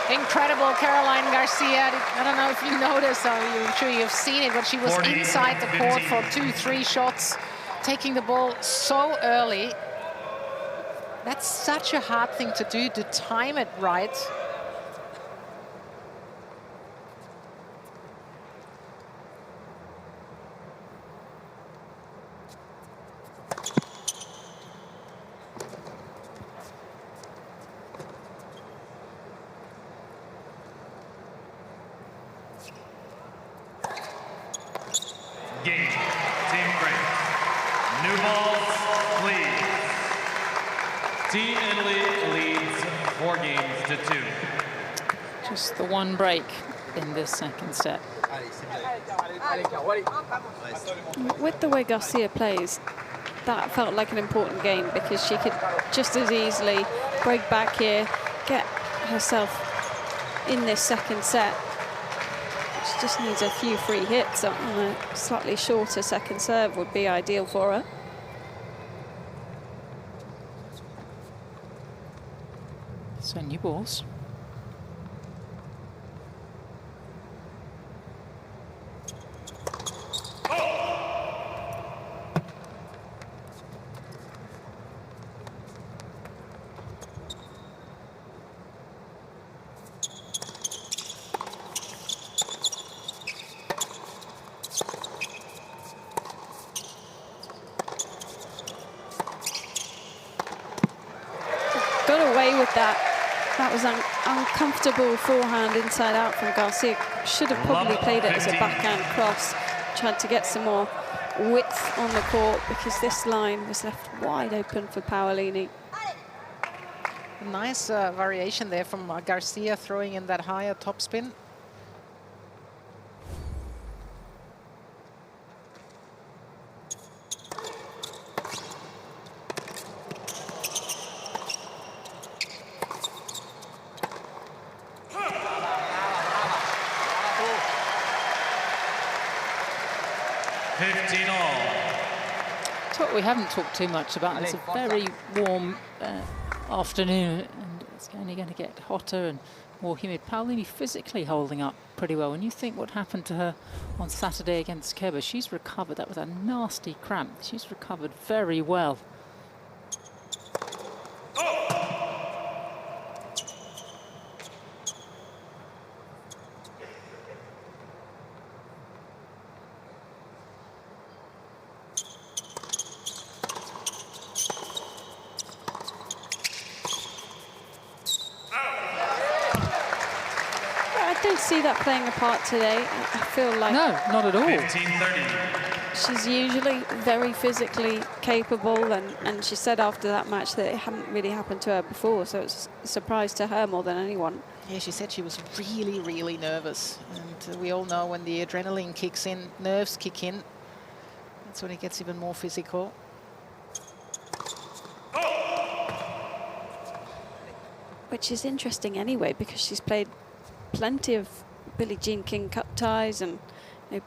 Speaker 3: Incredible Caroline Garcia. I don't know if you noticed, or I'm sure you've seen it, but she was
Speaker 1: 40,
Speaker 3: inside the court
Speaker 1: 15.
Speaker 3: for 2-3 shots, taking the ball so early. That's such a hard thing to do, to time it right.
Speaker 1: Game. Team France. New balls, please. Team Italy leads 4 games to 2.
Speaker 2: Just the one break in this second set.
Speaker 4: With the way Garcia plays, that felt like an important game because she could just as easily break back here, get herself in this second set. She just needs a few free hits on a slightly shorter second serve would be ideal for her.
Speaker 2: So new balls.
Speaker 4: Got away with that. That was an uncomfortable forehand inside out from Garcia. should have probably played it as a backhand cross, tried to get some more width on the court, because this line was left wide open for Paolini.
Speaker 3: Nice variation there from Garcia, throwing in that higher topspin.
Speaker 2: What we haven't talked too much about, it's a very warm afternoon, and it's only going to get hotter and more humid. Paolini physically holding up pretty well. When you think what happened to her on Saturday against Kerber, she's recovered. That was a nasty cramp. She's recovered very well.
Speaker 4: See that playing a part today. I feel like
Speaker 2: no, not at all.
Speaker 1: 15-30.
Speaker 4: She's usually very physically capable, and she said after that match that it hadn't really happened to her before, so it's a surprise to her more than anyone.
Speaker 3: Yeah, she said she was really, really nervous, and we all know when the adrenaline kicks in, nerves kick in, that's when it gets even more physical.
Speaker 4: Which is interesting anyway, because she's played plenty of Billie Jean King Cup ties and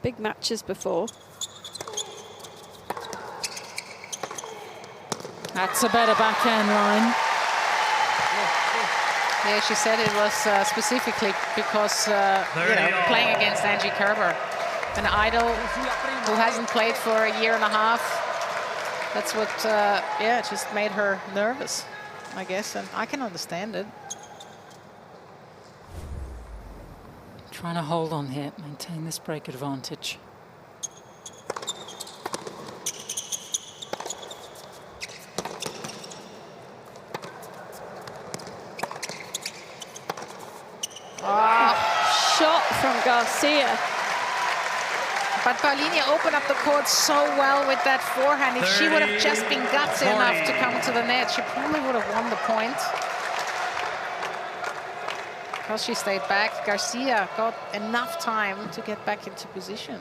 Speaker 4: big matches before.
Speaker 2: That's a better backhand line.
Speaker 3: Yeah, she said it was specifically because playing against Angie Kerber, an idol who hasn't played for a year and a half. That's what, just made her nervous, I guess, and I can understand it.
Speaker 2: Trying to hold on here, maintain this break advantage.
Speaker 4: Shot from Garcia.
Speaker 3: But Paolini opened up the court so well with that forehand. If she would have just been gutsy enough to come to the net, she probably would have won the point. Because she stayed back, Garcia got enough time to get back into position.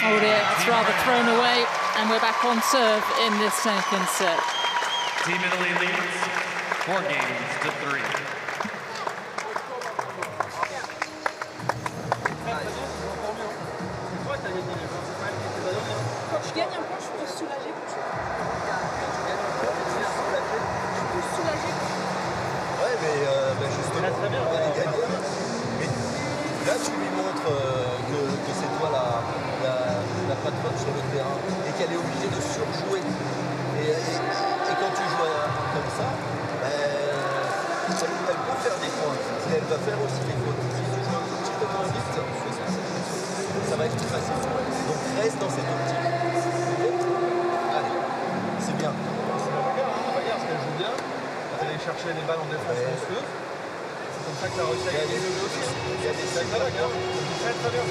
Speaker 2: Oh dear, it's rather thrown away, and we're back on serve in this second set.
Speaker 1: Team Italy leads 4-3.
Speaker 6: Je gagne un point, je suis plus soulagée.
Speaker 7: Ouais, mais justement, on va les gagner. Mais là, tu lui montres que c'est toi la patronne sur le terrain et qu'elle est obligée de surjouer. Et quand tu joues comme ça, elle peut faire des points. Et elle va faire aussi des fautes. Si tu joues un petit peu moins vite, ça va être plus facile. Donc reste dans cette optique. C'est bien.
Speaker 8: Regarde ce qu'elle joue bien. Elle allait chercher les balles en défense monstrueuse. C'est comme ça que t'as réussi à gagner le jeu aussi. Il y a des sacs là, très très bien.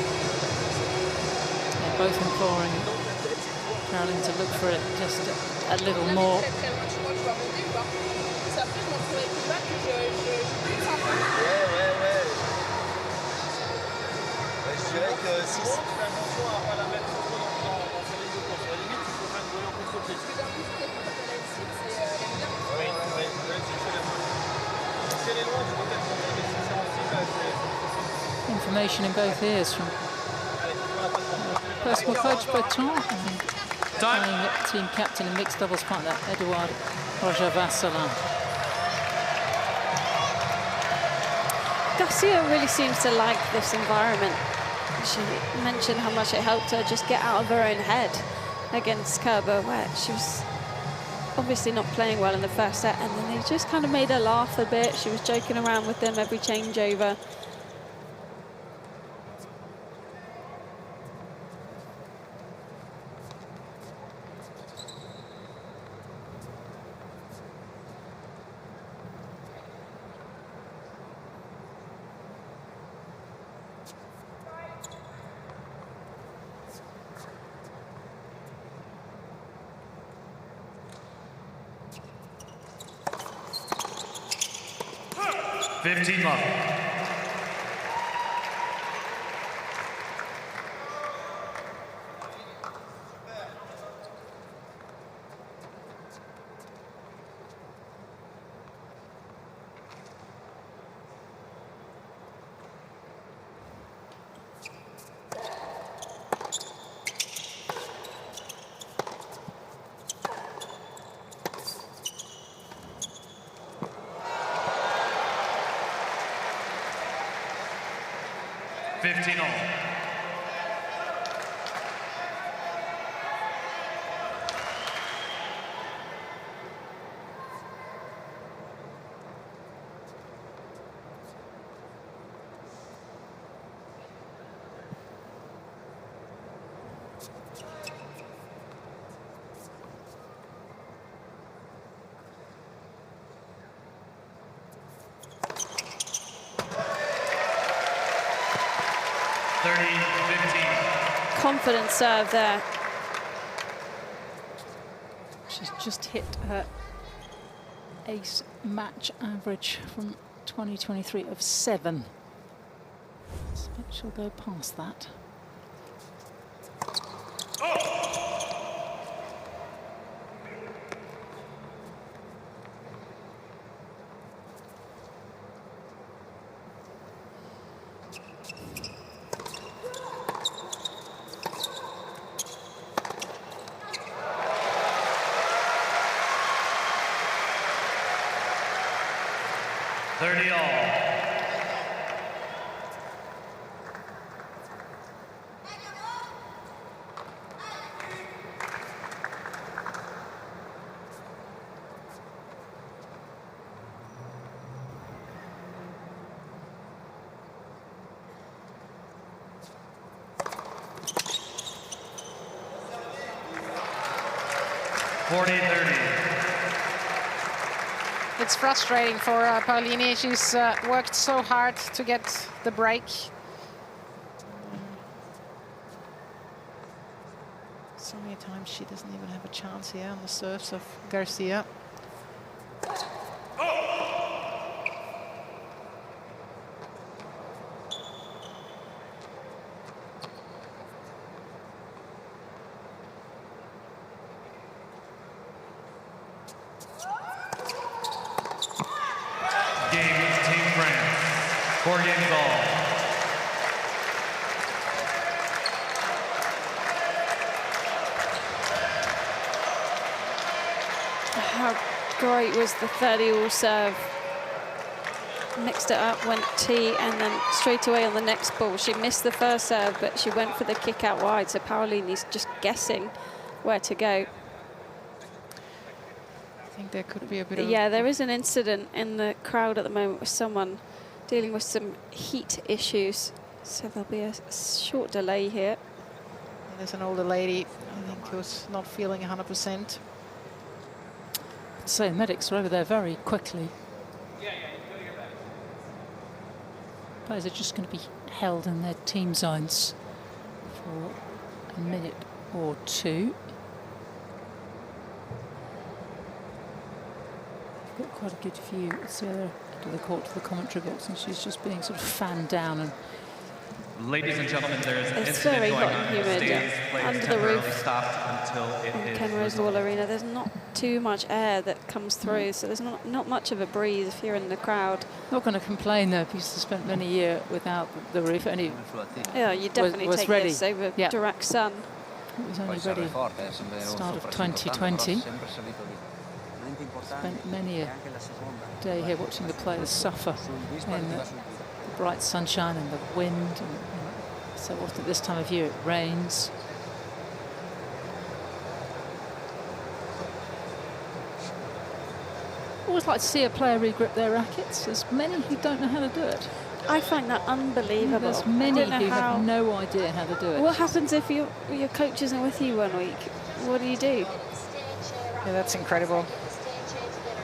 Speaker 2: They're both imploring Caroline to look for it just a little more.
Speaker 7: Je dirais que si...
Speaker 8: Fais attention à ne pas la mettre trop dans sa ligne de course. À la limite, il faut faire une voyante contre-pied. Oui, si elle est loin, tu peux peut-être prendre des décisions aussi.
Speaker 2: Information in both ears from personal coach Bertrand and team captain and mixed doubles partner Edouard Roger-Vasselin.
Speaker 4: Garcia really seems to like this environment. She mentioned how much it helped her just get out of her own head against Kerber, where she was obviously not playing well in the first set, and then they just kind of made her laugh a bit. She was joking around with them every changeover.
Speaker 1: 15 love.
Speaker 4: Confident serve there.
Speaker 2: She's just hit her ace match average from 2023 of 7. Suspect she'll go past that.
Speaker 3: It's frustrating for Paolini. She's worked so hard to get the break. So many times she doesn't even have a chance here on the serves of Garcia.
Speaker 4: How great was the 30-all serve. Mixed it up, went T, and then straight away on the next ball. She missed the first serve, but she went for the kick out wide, so Paolini's just guessing where to go.
Speaker 3: I think there could be a bit of...
Speaker 4: Yeah, there is an incident in the crowd at the moment with someone dealing with some heat issues, so there'll be a short delay here.
Speaker 3: There's an older lady, I think, who's not feeling 100%.
Speaker 2: So medics are over there very quickly. Players are just going to be held in their team zones for a minute or two. Got quite a good view. It's the other end of the court to the commentary box, and she's just being sort of fanned down. And
Speaker 1: ladies and gentlemen, there is an
Speaker 4: it's
Speaker 1: incident
Speaker 4: very
Speaker 1: going
Speaker 4: hot
Speaker 1: on
Speaker 4: and
Speaker 1: in the
Speaker 4: humid
Speaker 1: stands. Players
Speaker 4: under the
Speaker 1: temporarily
Speaker 4: roof
Speaker 1: stopped until it
Speaker 4: in
Speaker 1: is
Speaker 4: Ken Rosewall
Speaker 1: resolved.
Speaker 4: Arena. There's not too much air that comes through, so there's not much of a breeze if you're in the crowd.
Speaker 2: not going to complain though, because they spent many years without the roof. Only
Speaker 4: Yeah, you definitely
Speaker 2: was
Speaker 4: take
Speaker 2: ready.
Speaker 4: this over
Speaker 2: Yeah.
Speaker 4: direct sun.
Speaker 2: it was only ready start of 2020. Spent many a day here watching the players suffer in the bright sunshine and the wind. And so often this time of year it rains. Always like to see a player regrip their rackets. There's many who don't know how to do it.
Speaker 4: I find that unbelievable.
Speaker 2: There's many
Speaker 4: I don't
Speaker 2: who
Speaker 4: know how.
Speaker 2: have no idea how to do it.
Speaker 4: What happens if your coach isn't with you one week? What do you do?
Speaker 3: Yeah, that's incredible.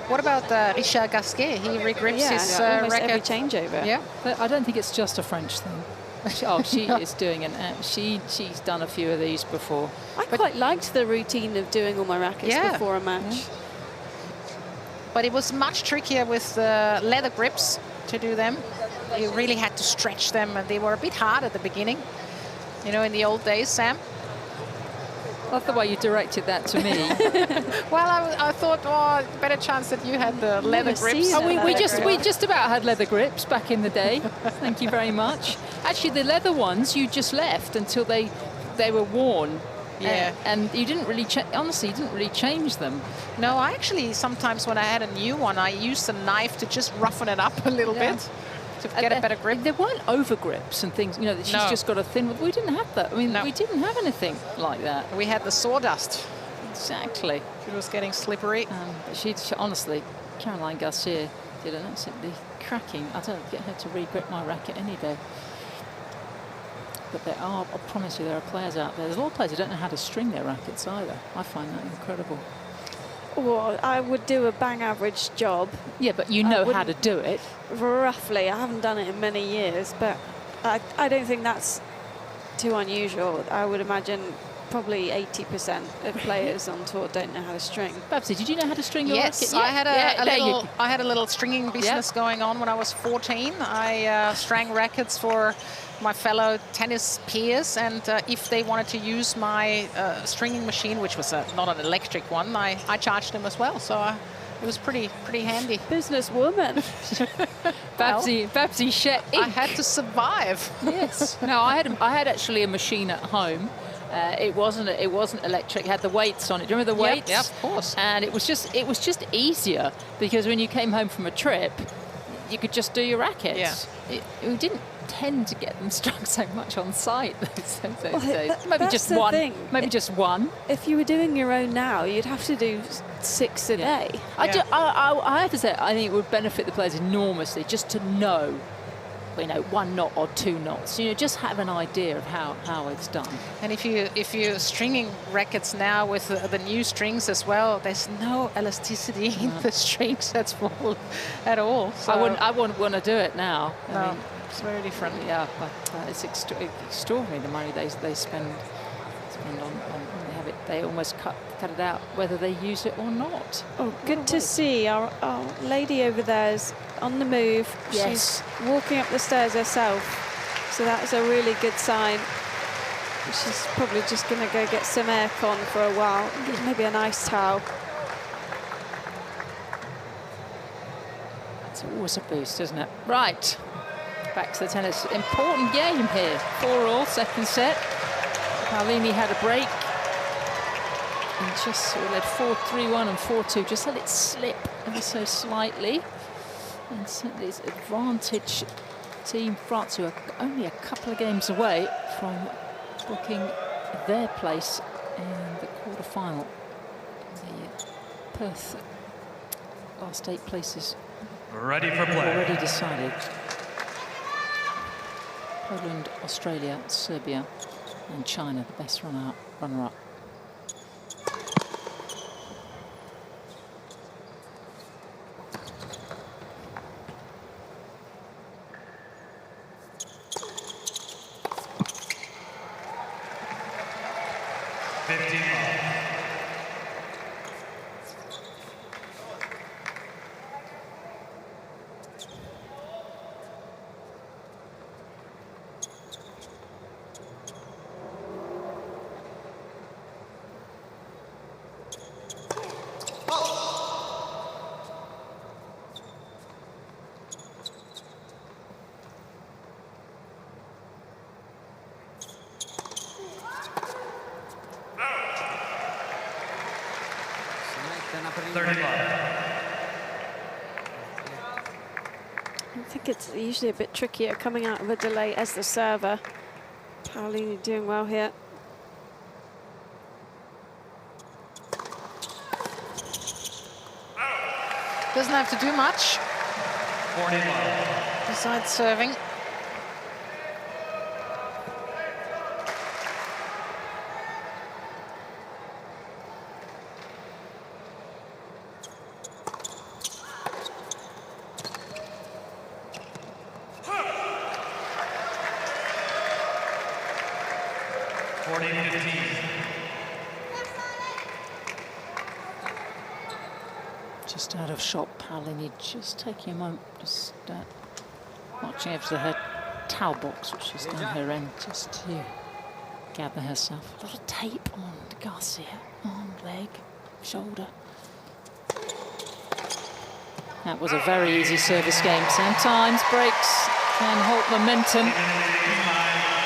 Speaker 3: What about Richard Gasquet? He regrips his
Speaker 4: almost
Speaker 3: racket.
Speaker 4: every changeover.
Speaker 3: Yeah.
Speaker 2: But I don't think it's just a French thing. She is doing she's done a few of these before.
Speaker 4: I quite liked the routine of doing all my rackets before a match.
Speaker 3: But it was much trickier with the leather grips to do them. You really had to stretch them, and they were a bit hard at the beginning. You know, in the old days, Sam.
Speaker 2: Love the way you directed that to me.
Speaker 3: Well, I thought, oh, better chance that you had the leather grips.
Speaker 2: Oh, we just about had leather grips back in the day. Thank you very much. Actually, the leather ones you just left until they were worn.
Speaker 3: Yeah.
Speaker 2: And you didn't really, honestly, you didn't really change them.
Speaker 3: No, I actually, sometimes when I had a new one, I used a knife to just roughen it up a little bit to get a better grip.
Speaker 2: There weren't over grips and things, you know, that she's just got a thin, we didn't have that. I mean, we didn't have anything like that.
Speaker 3: We had the sawdust.
Speaker 2: Exactly.
Speaker 3: It was getting slippery.
Speaker 2: She honestly, Caroline Garcia did an absolutely cracking. I don't get her to re-grip my racket any day. But there are, I promise you, there are players out there. There's a lot of players who don't know how to string their rackets either. I find that incredible.
Speaker 4: Well, I would do a bang average job.
Speaker 2: Yeah, but you know how to do it.
Speaker 4: Roughly. I haven't done it in many years, but I don't think that's too unusual. I would imagine probably 80% of players on tour don't know how to string.
Speaker 2: Babsy, did you know how to string your racket?
Speaker 3: Yes, I had a little stringing business going on when I was 14. I strang rackets for my fellow tennis peers, and if they wanted to use my stringing machine, which was not an electric one, I charged them as well. So it was pretty handy.
Speaker 4: Businesswoman.
Speaker 2: Babsy Shet.
Speaker 3: I had to survive.
Speaker 2: Yes. No, I had actually a machine at home. It wasn't electric. It had the weights on it. Do you remember the weights?
Speaker 3: Yeah, of course.
Speaker 2: And it was just easier because when you came home from a trip, you could just do your rackets.
Speaker 3: Yeah.
Speaker 2: We didn't tend to get them strung so much on site those days.
Speaker 4: Maybe
Speaker 2: just one.
Speaker 4: Thing.
Speaker 2: Maybe just one.
Speaker 4: If you were doing your own now, you'd have to do 6 a day.
Speaker 2: I have to say, I think it would benefit the players enormously just to know, you know, 1 knot or 2 knots. You know, just have an idea of how it's done.
Speaker 3: And if you're stringing rackets now with the new strings as well, there's no elasticity in the strings at all. So
Speaker 2: I wouldn't want to do it now.
Speaker 3: No,
Speaker 2: I mean,
Speaker 3: it's very different.
Speaker 2: Yeah, but it's extraordinary the money they spend on they have it. They almost cut it out whether they use it or not.
Speaker 4: Oh, good to see. Our lady over there is on the move.
Speaker 2: Yes.
Speaker 4: She's walking up the stairs herself. So that's a really good sign. She's probably just going to go get some aircon for a while. Maybe a nice towel.
Speaker 2: It's always a boost, isn't it? Right. Back to the tennis. Important game here. 4-all, second set. Paolini had a break. And just led 4-3-1 and 4-2. Just let it slip ever so slightly. And certainly it's advantage Team France, who are only a couple of games away from booking their place in the quarter-final. The Perth last 8 places
Speaker 1: Ready for play.
Speaker 2: already decided. Poland, Australia, Serbia and China, the best runner-up.
Speaker 4: I think it's usually a bit trickier coming out of a delay as the server. Paolini doing well here.
Speaker 3: Doesn't have to do much
Speaker 1: 41.
Speaker 3: besides serving.
Speaker 2: Just out of shot, Paolini just taking a moment. Just Marching over to her towel box, which is down her end, just to gather herself. A lot of tape on Garcia. Arm, leg, shoulder. That was a very easy service game. Sometimes breaks can halt momentum.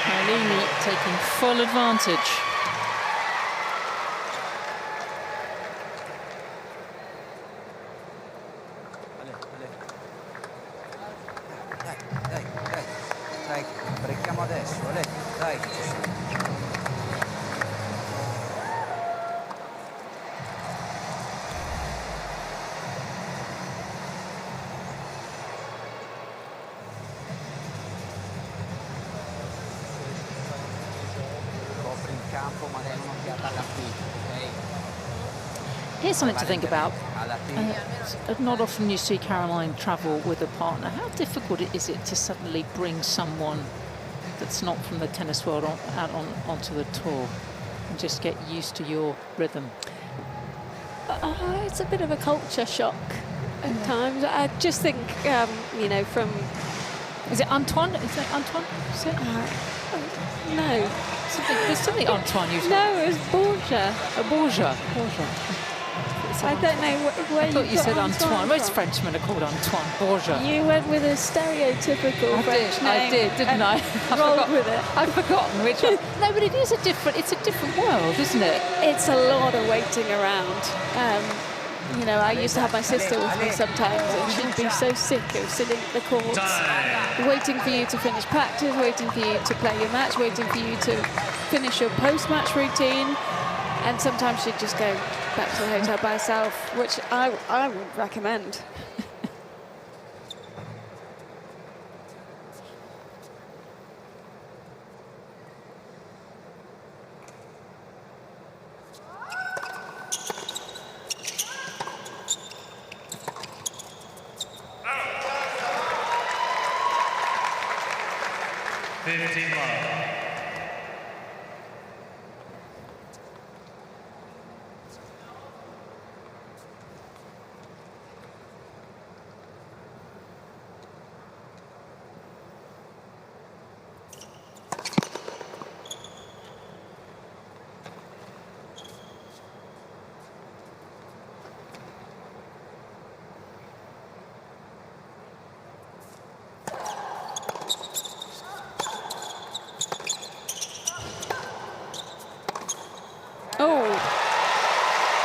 Speaker 2: Paolini taking full advantage.
Speaker 5: Dai, brecchiamo adesso, dai. Copri il campo, ma dai un'occhiata alla qui, ok?
Speaker 2: Here's something to think about. Not often you see Caroline travel with a partner. How difficult is it to suddenly bring someone that's not from the tennis world onto the tour and just get used to your rhythm?
Speaker 4: It's a bit of a culture shock at times. I just think, you know, from...
Speaker 2: Is it Antoine? Is it Antoine? Is it?
Speaker 4: No.
Speaker 2: There's something Antoine usually.
Speaker 4: No, it was Borgia.
Speaker 2: Borgia.
Speaker 4: I don't know where
Speaker 2: I thought you said Antoine. Most
Speaker 4: from.
Speaker 2: Frenchmen are called Antoine. Borgia.
Speaker 4: You went with a stereotypical French name.
Speaker 2: I did, didn't I?
Speaker 4: Rolled with it.
Speaker 2: I've forgotten which one. No, but it is a different. It's a different world, isn't it?
Speaker 4: It's a lot of waiting around. You know, I used to have my sister with me sometimes, and she'd be so sick of sitting at the courts, waiting for you to finish practice, waiting for you to play your match, waiting for you to finish your post-match routine, and sometimes she'd just go back to the hotel by herself, which I would recommend.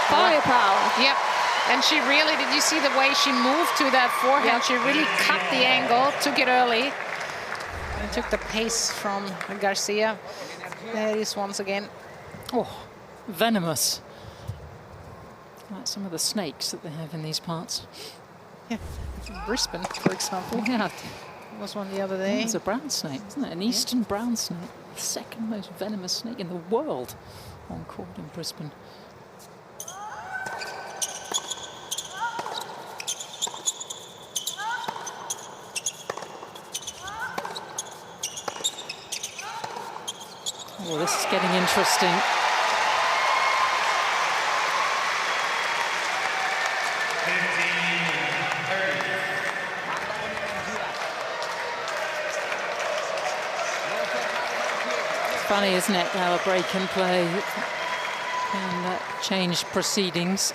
Speaker 4: Firepower.
Speaker 3: Yep. And she really, did you see the way she moved to that forehand? Yep. She really cut the angle, took it early, and took the pace from Garcia. There it is once again.
Speaker 2: Oh, venomous. Like some of the snakes that they have in these parts.
Speaker 3: Yeah, Brisbane, for example.
Speaker 2: Yeah.
Speaker 3: There was one the other day.
Speaker 2: It's a brown snake, isn't it? An eastern brown snake. The second most venomous snake in the world on court in Brisbane. Oh, this is getting interesting. It's funny, isn't it, how a break in play can change proceedings.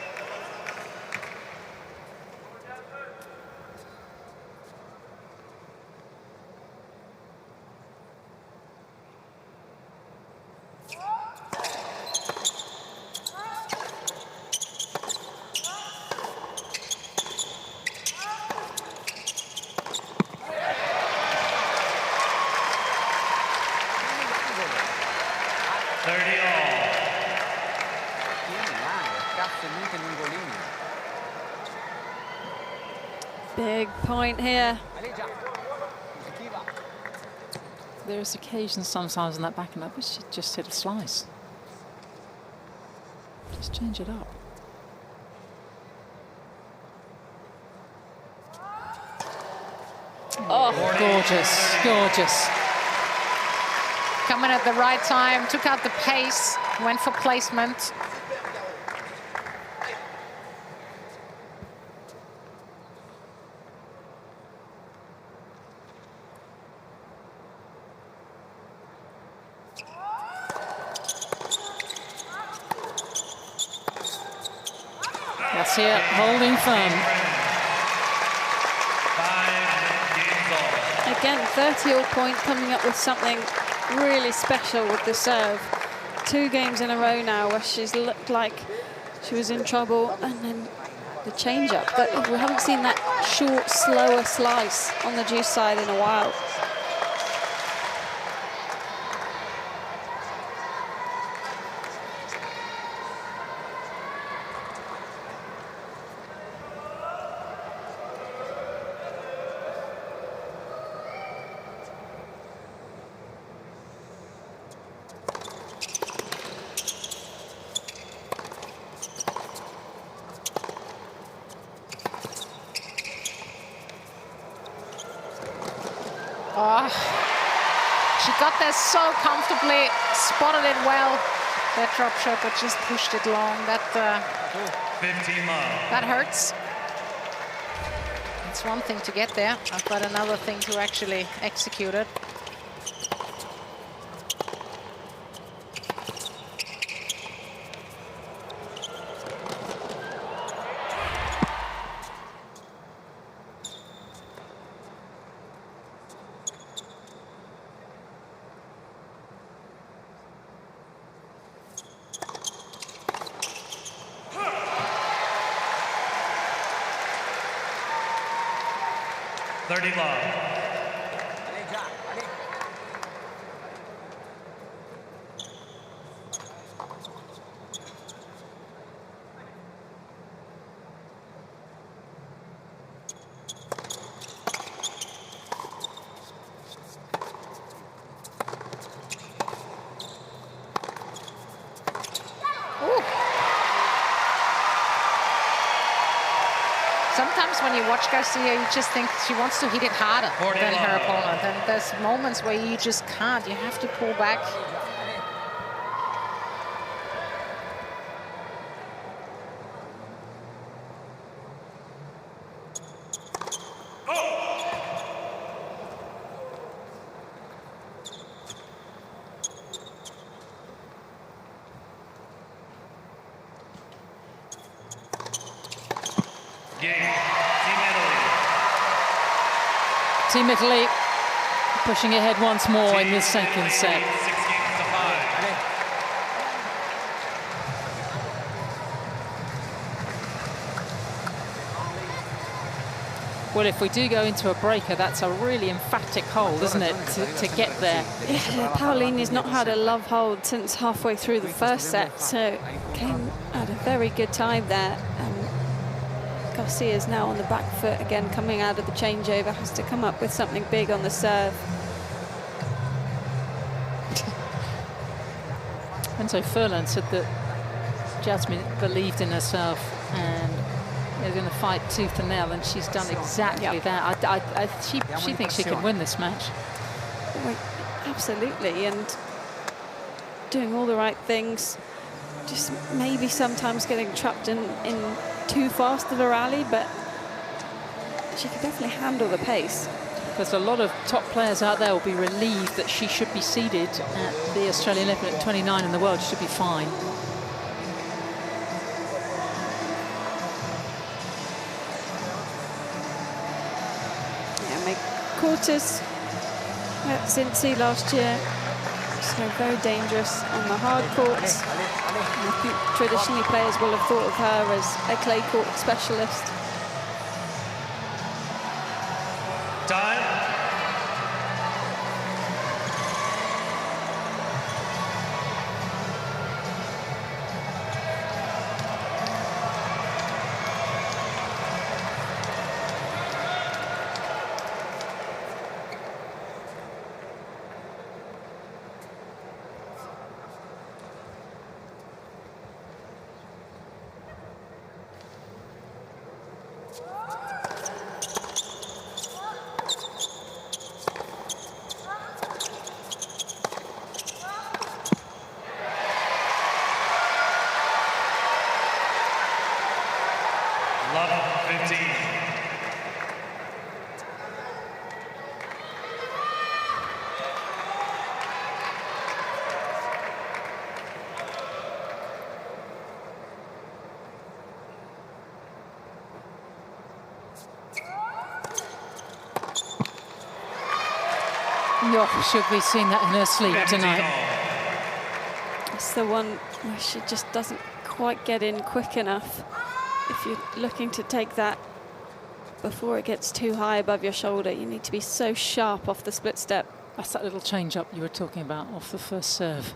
Speaker 2: Big point here. There's occasions sometimes in that back and I wish she'd just hit a slice. Just change it up. Oh, gorgeous, gorgeous.
Speaker 3: Coming at the right time, took out the pace, went for placement.
Speaker 2: Garcia holding firm.
Speaker 1: 5 games all.
Speaker 4: Again, 30-all point, coming up with something really special with the serve. 2 games in a row now where she's looked like she was in trouble, and then the change-up. But we haven't seen that short, slower slice on the deuce side in a while.
Speaker 3: Oh, she got there so comfortably, spotted it well. That drop shot, but just pushed it long. That
Speaker 1: 15 love.
Speaker 3: that hurts. It's one thing to get there, but another thing to actually execute it.
Speaker 1: Love.
Speaker 3: Sometimes when you watch Garcia, you just think she wants to hit it harder than her opponent. And there's moments where you just can't. You have to pull back.
Speaker 2: Team Italy pushing ahead once more in the second set.
Speaker 1: 6 games to 5.
Speaker 2: Well, if we do go into a breaker, that's a really emphatic hold, isn't it, to get there?
Speaker 4: Yeah, Paolini's not had a love hold since halfway through the first set, so came at a very good time there. Garcia's now on the back foot again, coming out of the changeover, has to come up with something big on the serve.
Speaker 2: Enzo Furlan said that Jasmine believed in herself and they're going to fight tooth and nail, and she's done exactly that. She thinks she can win this match.
Speaker 4: Well, absolutely, and doing all the right things. Just maybe sometimes getting trapped in too fast of a rally, but she can definitely handle the pace.
Speaker 2: There's a lot of top players out there will be relieved that she should be seeded at the Australian Open at 29 in the world. She should be fine.
Speaker 4: Yeah, make quarters at Cincy last year. So very dangerous on the hard courts. And I think traditionally players will have thought of her as a clay court specialist.
Speaker 1: Time.
Speaker 2: Oh, should be seeing that in her sleep tonight.
Speaker 4: It's the one where she just doesn't quite get in quick enough. If you're looking to take that before it gets too high above your shoulder, you need to be so sharp off the split step.
Speaker 2: That's that little change up you were talking about off the first serve.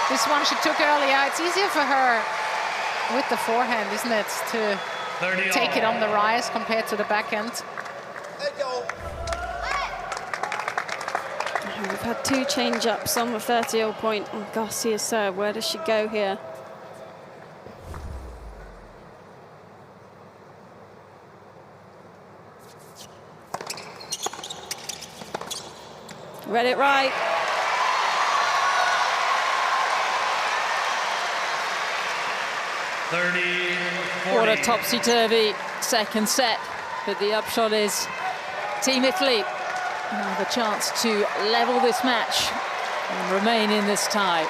Speaker 3: This one she took earlier. It's easier for her with the forehand, isn't it, to take it on the rise compared to the backhand.
Speaker 4: We've had 2 change-ups on the 30-0 point on Garcia's serve. Where does she go here? Read it right.
Speaker 2: What a topsy-turvy second set, but the upshot is Team Italy have a chance to level this match and remain in this tie.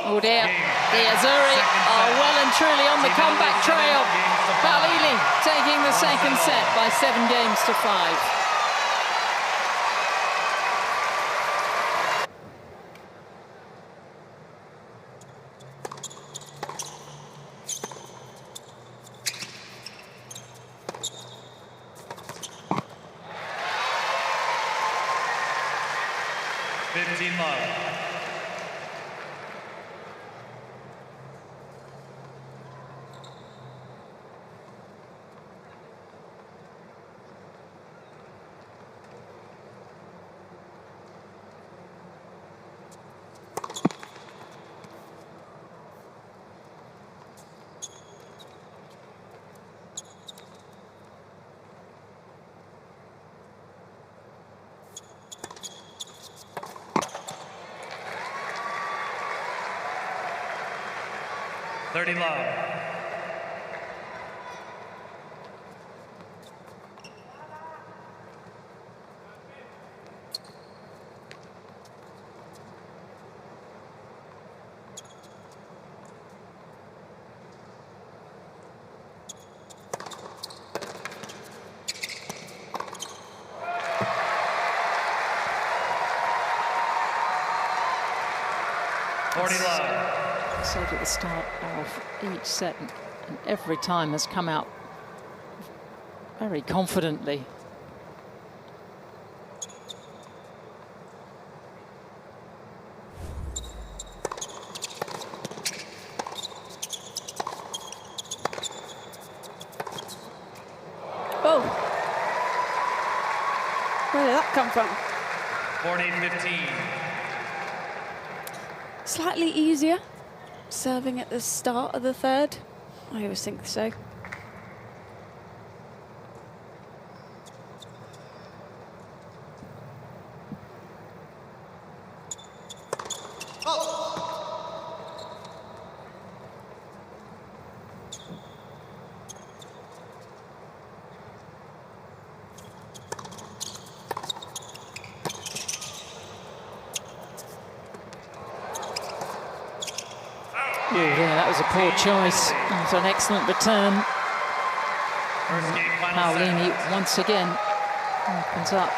Speaker 2: Oh dear, the Azzurri are well and truly on the comeback trail. Paolini taking the second set by 7 games to 5. I said at the start of each set, and every time has come out very confidently.
Speaker 4: Oh, where did that come from?
Speaker 1: 14-15.
Speaker 4: Slightly easier serving at the start of the third. I always think so.
Speaker 2: yeah, that was a poor choice. That was an excellent return.
Speaker 1: First game, final
Speaker 2: Paolini
Speaker 1: set.
Speaker 2: once again opens up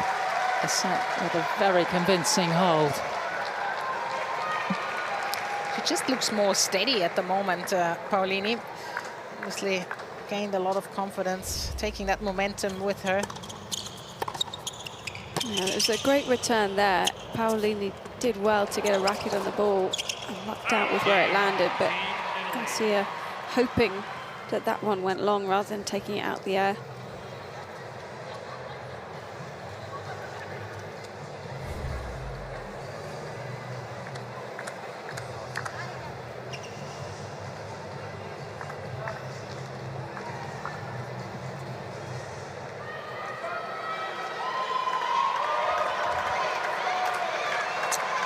Speaker 2: a set with a very convincing hold.
Speaker 3: She just looks more steady at the moment, Paolini. Obviously gained a lot of confidence, taking that momentum with her.
Speaker 4: Yeah, it was a great return there. Paolini did well to get a racket on the ball and lucked out with where it landed, but Garcia hoping that that one went long rather than taking it out the air.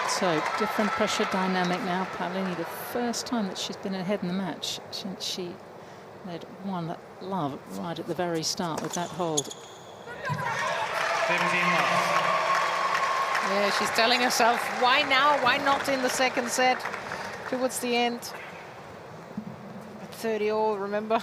Speaker 2: So, different pressure dynamic now. Paolini, the first time that she's been ahead in the match since she led one that love right at the very start with that hold.
Speaker 1: 15 love.
Speaker 3: Yeah, she's telling herself, why now? Why not in the second set towards the end? 30-all, remember?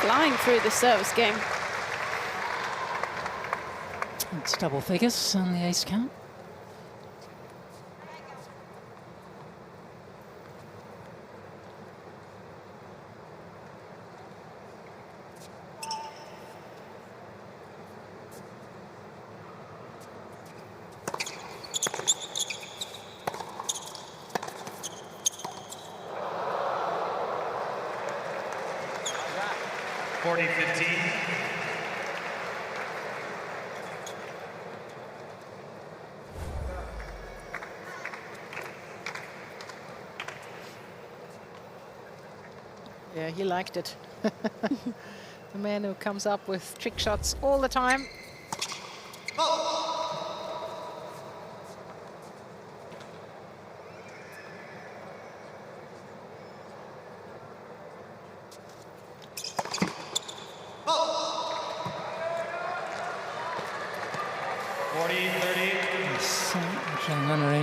Speaker 4: Flying through the service game.
Speaker 2: It's double figures on the ace count.
Speaker 3: Yeah, he liked it. The man who comes up with trick shots all the time.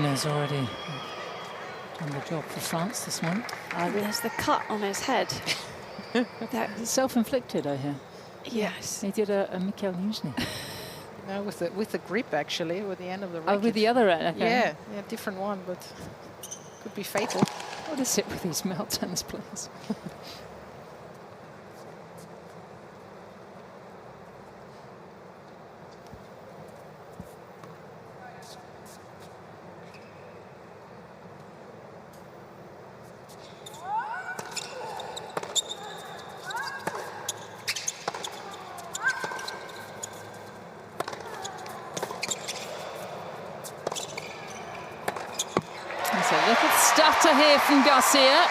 Speaker 2: Has already done the job for France this morning.
Speaker 4: There's the cut on his head.
Speaker 2: That's self-inflicted, I hear.
Speaker 4: Yes.
Speaker 2: He did a Mikkel Newsny.
Speaker 3: No, with the grip actually, with the end of the racket.
Speaker 2: Oh, with the other end. Okay.
Speaker 3: Yeah, different one, but could be fatal.
Speaker 2: What is it with these male tennis players? Stutter here from Garcia.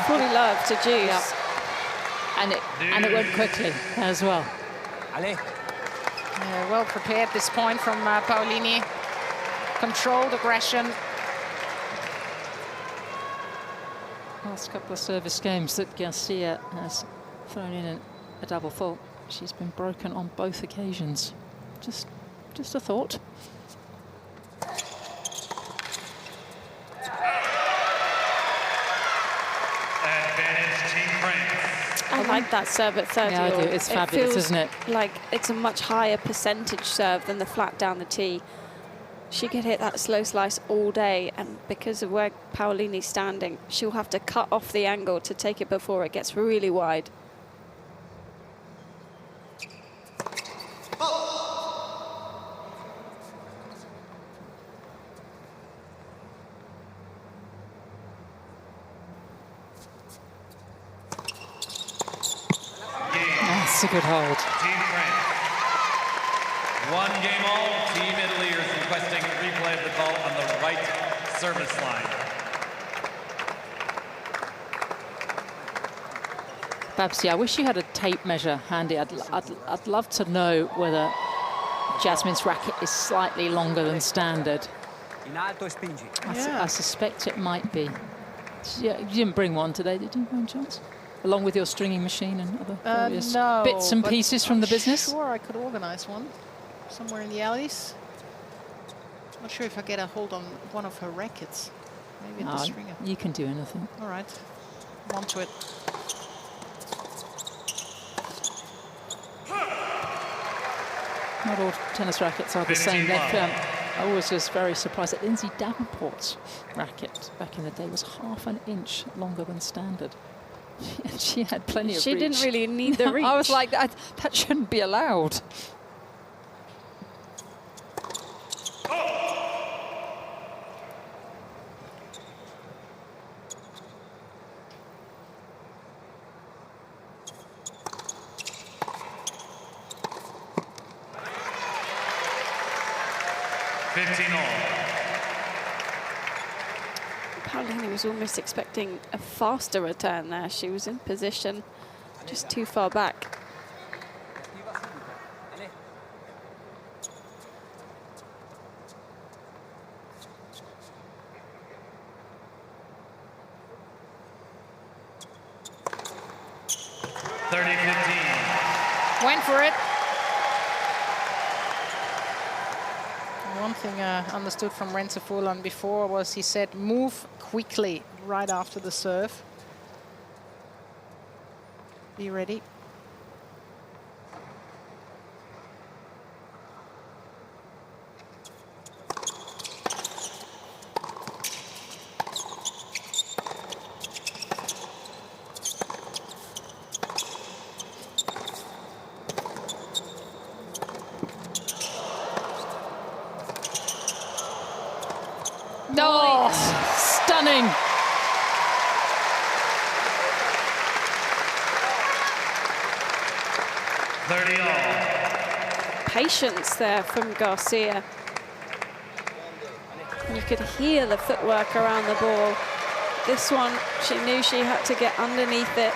Speaker 4: Fully love to juice.
Speaker 2: Yeah. And it went quickly as well.
Speaker 5: Allez.
Speaker 3: Yeah, well prepared this point from Paolini. Controlled aggression.
Speaker 2: Last couple of service games that Garcia has thrown in a double fault. She's been broken on both occasions. Just a thought.
Speaker 4: I like that serve at 30.
Speaker 2: Yeah, I do. It's fabulous,
Speaker 4: feels
Speaker 2: isn't it?
Speaker 4: Like it's a much higher percentage serve than the flat down the tee. She could hit that slow slice all day, and because of where Paolini's standing, she'll have to cut off the angle to take it before it gets really wide.
Speaker 2: That's a good hold.
Speaker 1: Team France. 1 game all. Team Italy is requesting replay of the call on the right service line.
Speaker 2: Babsi, I wish you had a tape measure handy. I'd love to know whether Jasmine's racket is slightly longer than standard.
Speaker 5: In alto e spingi.
Speaker 2: I suspect it might be. You didn't bring one today, did you, by any chance? Along with your stringing machine and other various
Speaker 3: no,
Speaker 2: bits and pieces from the
Speaker 3: I'm
Speaker 2: business?
Speaker 3: Sure, I could organize one somewhere in the alleys. Not sure if I get a hold on one of her rackets. Maybe at the stringer.
Speaker 2: You can do anything.
Speaker 3: All right, I'm on to it.
Speaker 2: Not all tennis rackets are the same. I was just very surprised that Lindsay Davenport's racket back in the day was half an inch longer than standard. She had plenty of reach.
Speaker 4: She didn't really need the reach.
Speaker 2: I was like, that shouldn't be allowed.
Speaker 4: Paolini was almost expecting a faster return there. She was in position just too far back.
Speaker 3: Went for it. One thing I understood from Renzo Fulan before was he said move quickly right after the serve. Be ready.
Speaker 2: Oh, stunning.
Speaker 4: Patience there from Garcia. You could hear the footwork around the ball. This one, she knew she had to get underneath it.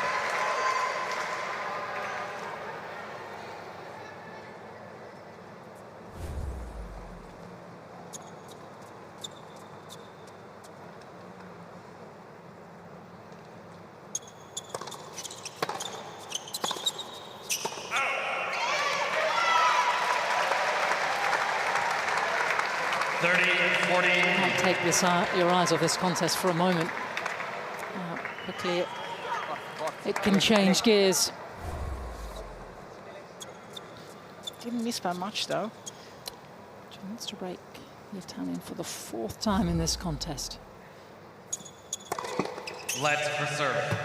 Speaker 2: Can't take your eyes off this contest for a moment. Quickly it can change gears.
Speaker 3: Didn't miss by much though.
Speaker 2: She wants to break the Italian for the 4th time in this contest.
Speaker 1: Let's for serve.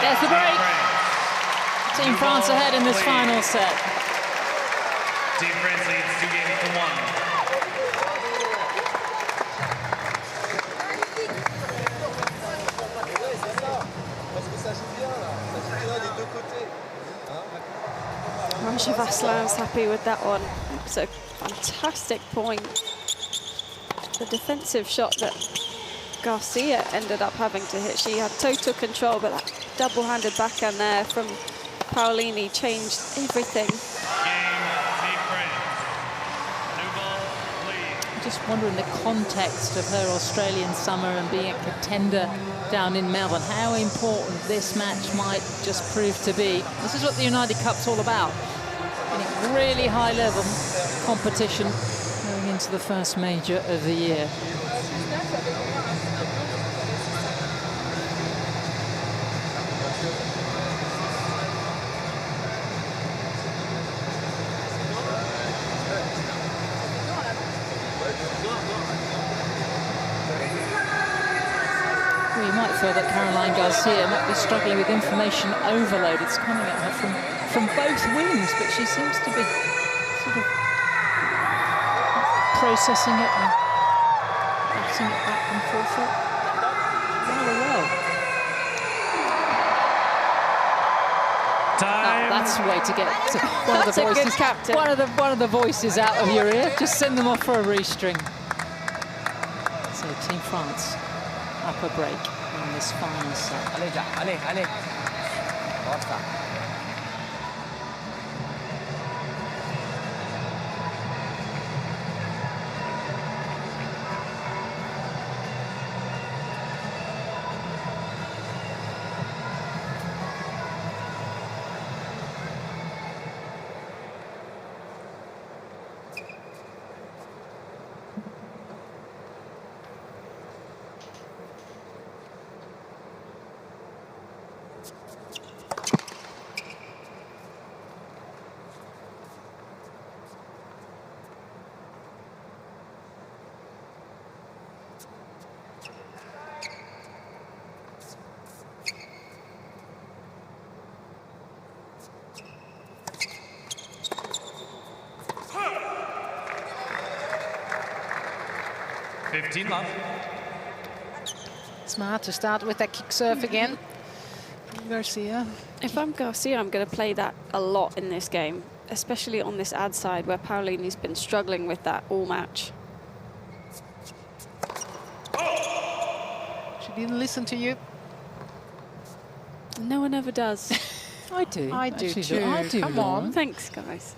Speaker 2: There's the break. Team France ahead in this final set.
Speaker 1: Team France leads 2 games to 1.
Speaker 4: Raja Vaslav's happy with that one. It's a fantastic point. The defensive shot that Garcia ended up having to hit. She had total control, but that double-handed backhand there from Paolini changed everything.
Speaker 1: Game, Team France.
Speaker 2: just wonder in the context of her Australian summer and being a contender down in Melbourne, how important this match might just prove to be. This is what the United Cup's all about. Really high level competition going into the first major of the year. Well, you might feel that Caroline Garcia might be struggling with information overload. It's coming at her from both wings, but she seems to be sort of processing it and batting it back and forth rather well.
Speaker 1: Time.
Speaker 2: That's the way to get one
Speaker 4: That's
Speaker 2: of the
Speaker 4: a good
Speaker 2: voices.
Speaker 4: captain.
Speaker 2: One of the voices out of your ear. Just send them off for a restring. So Team France up a break in this final set.
Speaker 5: Allez, già, allez, allez. Forza.
Speaker 3: Smart to start with that kick serve again. Garcia.
Speaker 4: If I'm Garcia, I'm going to play that a lot in this game, especially on this ad side where Paolini's been struggling with that all match.
Speaker 3: She didn't listen to you.
Speaker 4: No one ever does.
Speaker 2: I do.
Speaker 3: I do
Speaker 2: Actually,
Speaker 3: too.
Speaker 2: I do.
Speaker 3: Come
Speaker 2: Laura.
Speaker 3: on.
Speaker 4: Thanks, guys.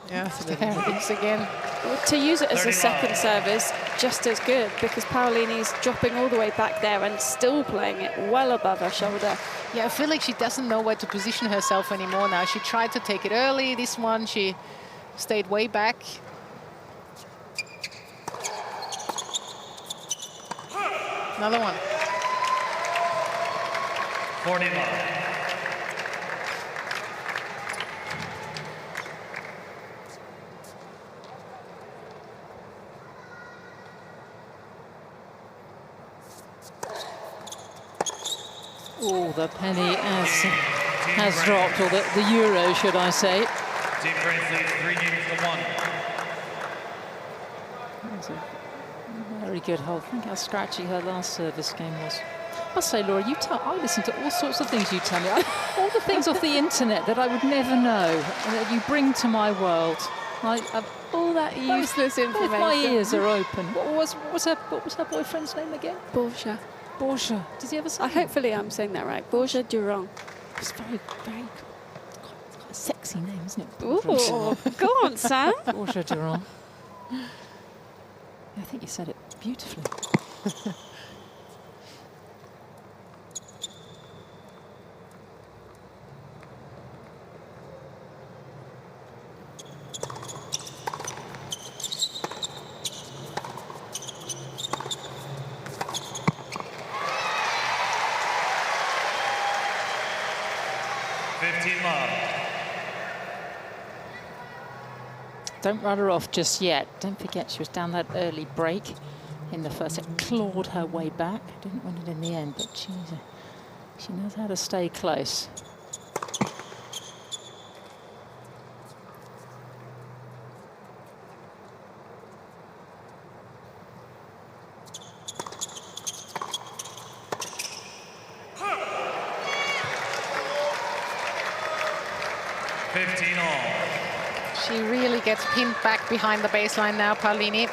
Speaker 3: Yeah, there it is again.
Speaker 4: Well, to use it as a second serve is just as good because Paolini's dropping all the way back there and still playing it well above her shoulder.
Speaker 3: Yeah, I feel like she doesn't know where to position herself anymore now. She tried to take it early. This one, she stayed way back. Another one.
Speaker 1: 40 love.
Speaker 2: Oh, the penny has dropped, or the euro, should I say.
Speaker 1: Team France leads 3 games to 1.
Speaker 2: That's a very good hold. Think how scratchy her last service game was. I must say, Laura, I listen to all sorts of things you tell me. All the things off the internet that I would never know, and that you bring to my world. All that
Speaker 4: Useless information.
Speaker 2: Both my ears are open. What was her boyfriend's name again?
Speaker 4: Borja.
Speaker 2: Borja. Does he ever say?
Speaker 4: Hopefully I'm saying that right. Borja Durand.
Speaker 2: It's very, very it's quite a sexy name, isn't it?
Speaker 4: Ooh, go on, Sam.
Speaker 2: Borja Durand. I think you said it beautifully. Don't run her off just yet. Don't forget she was down that early break in the first set, clawed her way back. Didn't win it in the end, but she knows how to stay close.
Speaker 3: She really gets pinned back behind the baseline now, Paolini.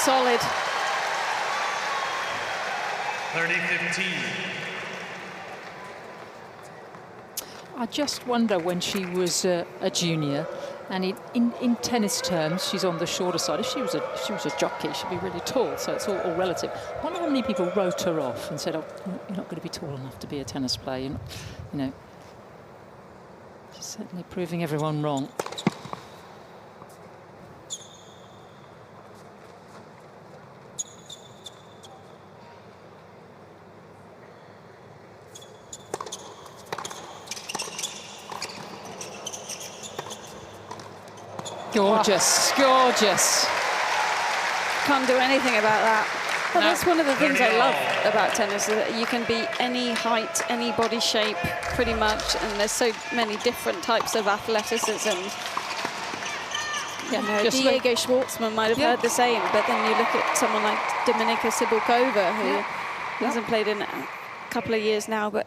Speaker 4: solid.
Speaker 1: 30-15.
Speaker 2: I just wonder when she was a junior, and in tennis terms, she's on the shorter side. If she was a jockey, she'd be really tall, so it's all relative. I wonder how many people wrote her off and said, "Oh, you're not going to be tall enough to be a tennis player." You know, she's certainly proving everyone wrong. Gorgeous, gorgeous.
Speaker 4: Can't do anything about that. But that's one of the things I love about tennis, is that you can be any height, any body shape, pretty much, and there's so many different types of athleticism. You know, Diego Schwartzman might have heard the same, but then you look at someone like Dominika Cibulkova, who hasn't played in a couple of years now, but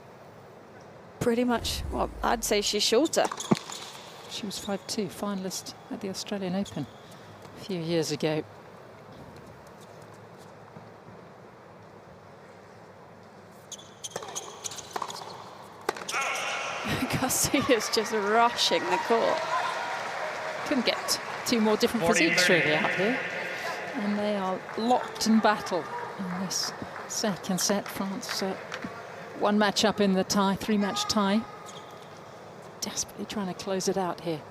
Speaker 4: pretty much, well, I'd say she's shorter.
Speaker 2: She was 5'2", finalist at the Australian Open a few years ago.
Speaker 4: Garcia's just rushing the court.
Speaker 2: Couldn't get two more different physiques really out here. And they are locked in battle in this second set. France one match up in the tie, three-match tie. Desperately trying to close it out here.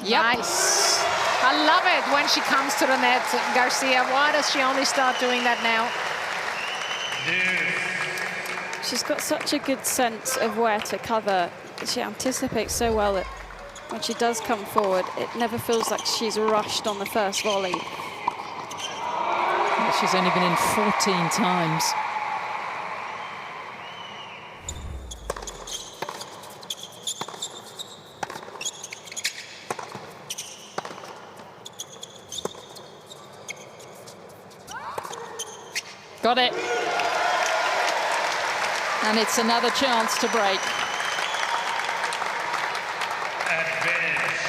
Speaker 3: Nice. I love it when she comes to the net, Garcia. Why does she only start doing that now?
Speaker 4: She's got such a good sense of where to cover. She anticipates so well that when she does come forward, it never feels like she's rushed on the first volley.
Speaker 2: She's only been in 14 times. Got it. And it's another chance to break.
Speaker 1: Advantage.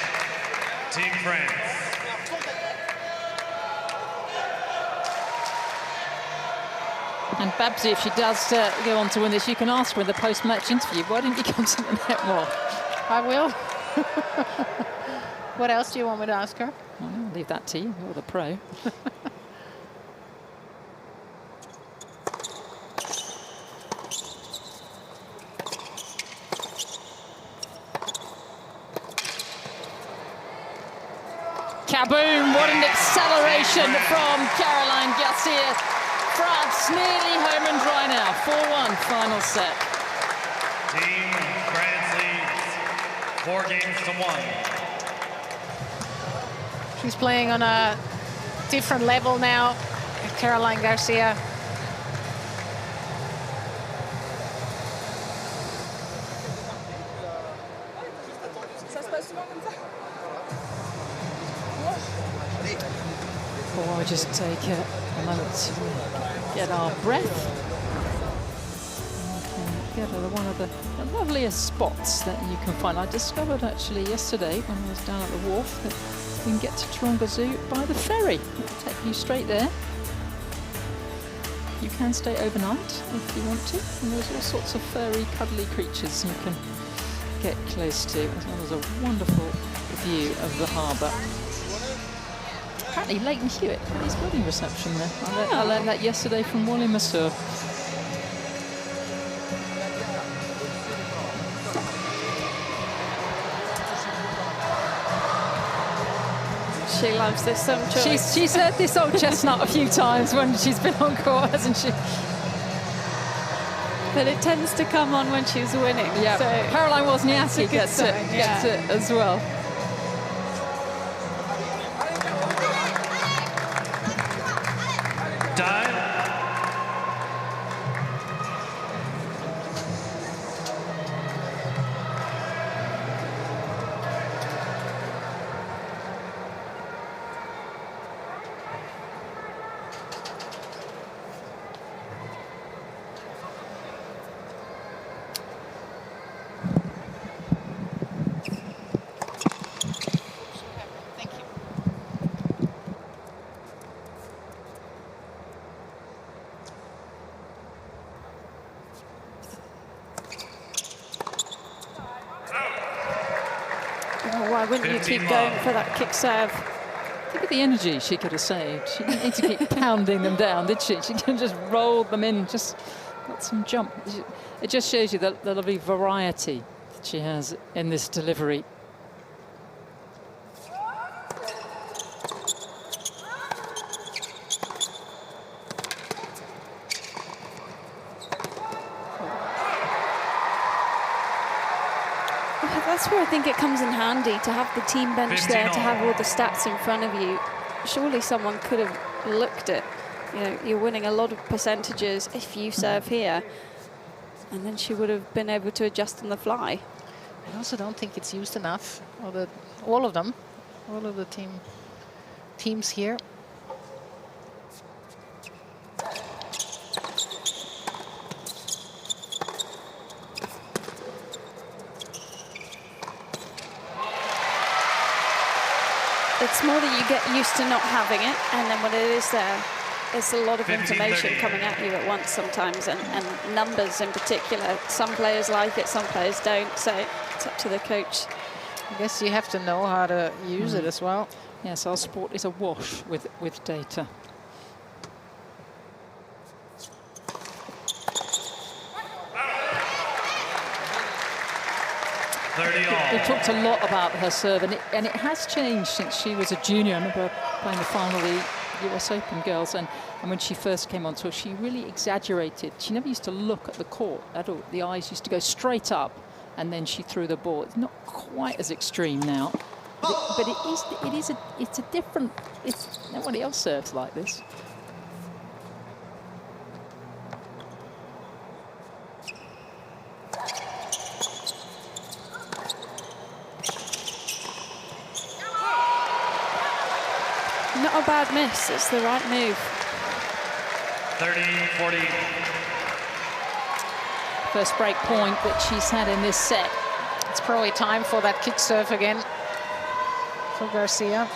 Speaker 1: Team France.
Speaker 2: And Babsy, if she does go on to win this, you can ask her in the post-match interview, why didn't you come to the net more?
Speaker 3: I will. What else do you want me to ask her?
Speaker 2: I'll leave that to you. You're the pro. Kaboom! What an acceleration from Caroline Garcia. France nearly home and dry now. 4-1 final set.
Speaker 1: Team France leads 4-1.
Speaker 3: She's playing on a different level now, Caroline Garcia.
Speaker 2: Before I just take a moment to get our breath. Get one of the loveliest spots that you can find. I discovered actually yesterday when I was down at the wharf that you can get to Taronga Zoo by the ferry. It'll take you straight there. You can stay overnight if you want to, and there's all sorts of furry, cuddly creatures you can get close to, as well as a wonderful view of the harbour. Apparently Leighton Hewitt had his wedding reception there. I learned that yesterday from Wally Masur.
Speaker 4: She loves this some choice.
Speaker 2: She's heard this old chestnut a few times when she's been on court, hasn't she?
Speaker 4: But it tends to come on when she's winning.
Speaker 2: Yeah,
Speaker 4: so
Speaker 2: Caroline Wozniacki gets it as well.
Speaker 4: Oh, why wouldn't you keep going for that kick serve?
Speaker 2: Think of the energy she could have saved. She didn't need to keep pounding them down, did she? She could have just rolled them in, just got some jump. It just shows you the lovely variety that she has in this delivery.
Speaker 4: That's where I think it comes in handy to have the team bench there, to have all the stats in front of you. Surely someone could have looked at, you know, you're winning a lot of percentages if you serve here, and then she would have been able to adjust on the fly.
Speaker 3: I also don't think it's used enough. All of them, all of the teams here.
Speaker 4: It's more that you get used to not having it, and then when it is there, it's a lot of information coming at you at once sometimes, and numbers in particular. Some players like it, some players don't, so it's up to the coach.
Speaker 3: I guess you have to know how to use it as well.
Speaker 2: Yes, our sport is awash with data. We talked a lot about her serve, and it has changed since she was a junior. I remember playing the final of the US Open girls, and when she first came on tour, she really exaggerated. She never used to look at the court at all. The eyes used to go straight up, and then she threw the ball. It's not quite as extreme now, but it's a different. Nobody else serves like this.
Speaker 4: Not a bad miss, it's the right move.
Speaker 1: 30-40.
Speaker 2: First break point that she's had in this set.
Speaker 3: It's probably time for that kick serve again for Garcia.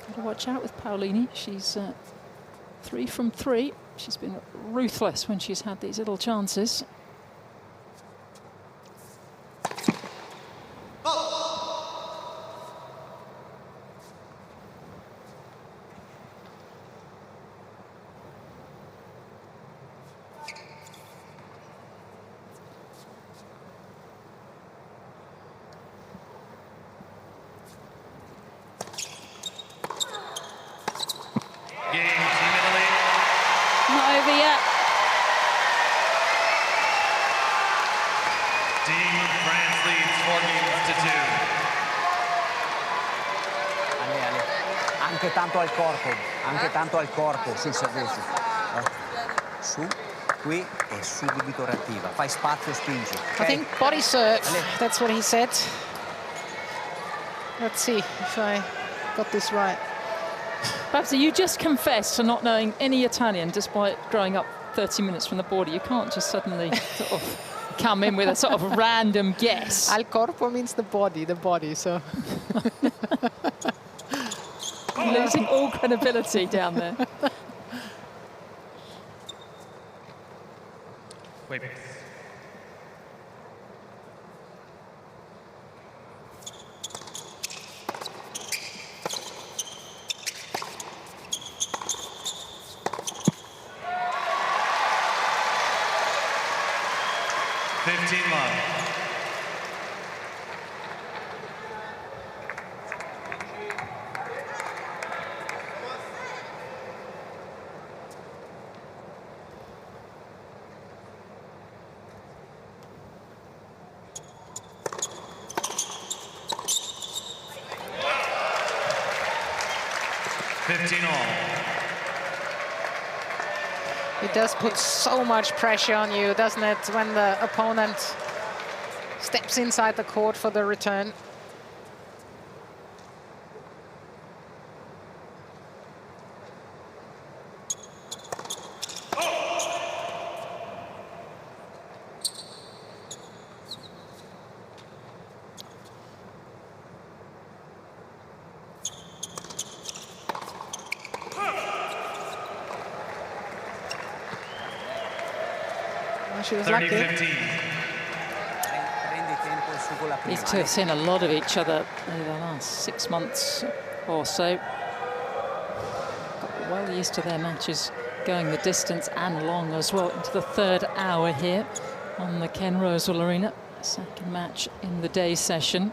Speaker 2: Got to watch out with Paolini. She's 3 from 3. She's been ruthless when she's had these little chances.
Speaker 5: Anche tanto al corpo sul servizio. Su, qui e subito reattiva. Fai spazio, spingi.
Speaker 3: Okay? I think body serve, that's what he said. Let's see if I got this right.
Speaker 2: Perhaps you just confess to not knowing any Italian despite growing up 30 minutes from the border. You can't just suddenly sort of come in with a sort of random guess.
Speaker 3: Al corpo means the body, so...
Speaker 2: Losing all credibility down there.
Speaker 1: Wait.
Speaker 3: It does put so much pressure on you, doesn't it, when the opponent steps inside the court for the return.
Speaker 5: Prendi
Speaker 3: She was lucky.
Speaker 1: 30-15.
Speaker 5: su quella prima.
Speaker 2: These two have seen a lot of each other over the last 6 months or so. Got well used to their matches, going the distance and long as well, into the third hour here on the Ken Rosewell Arena. Second match in the day session.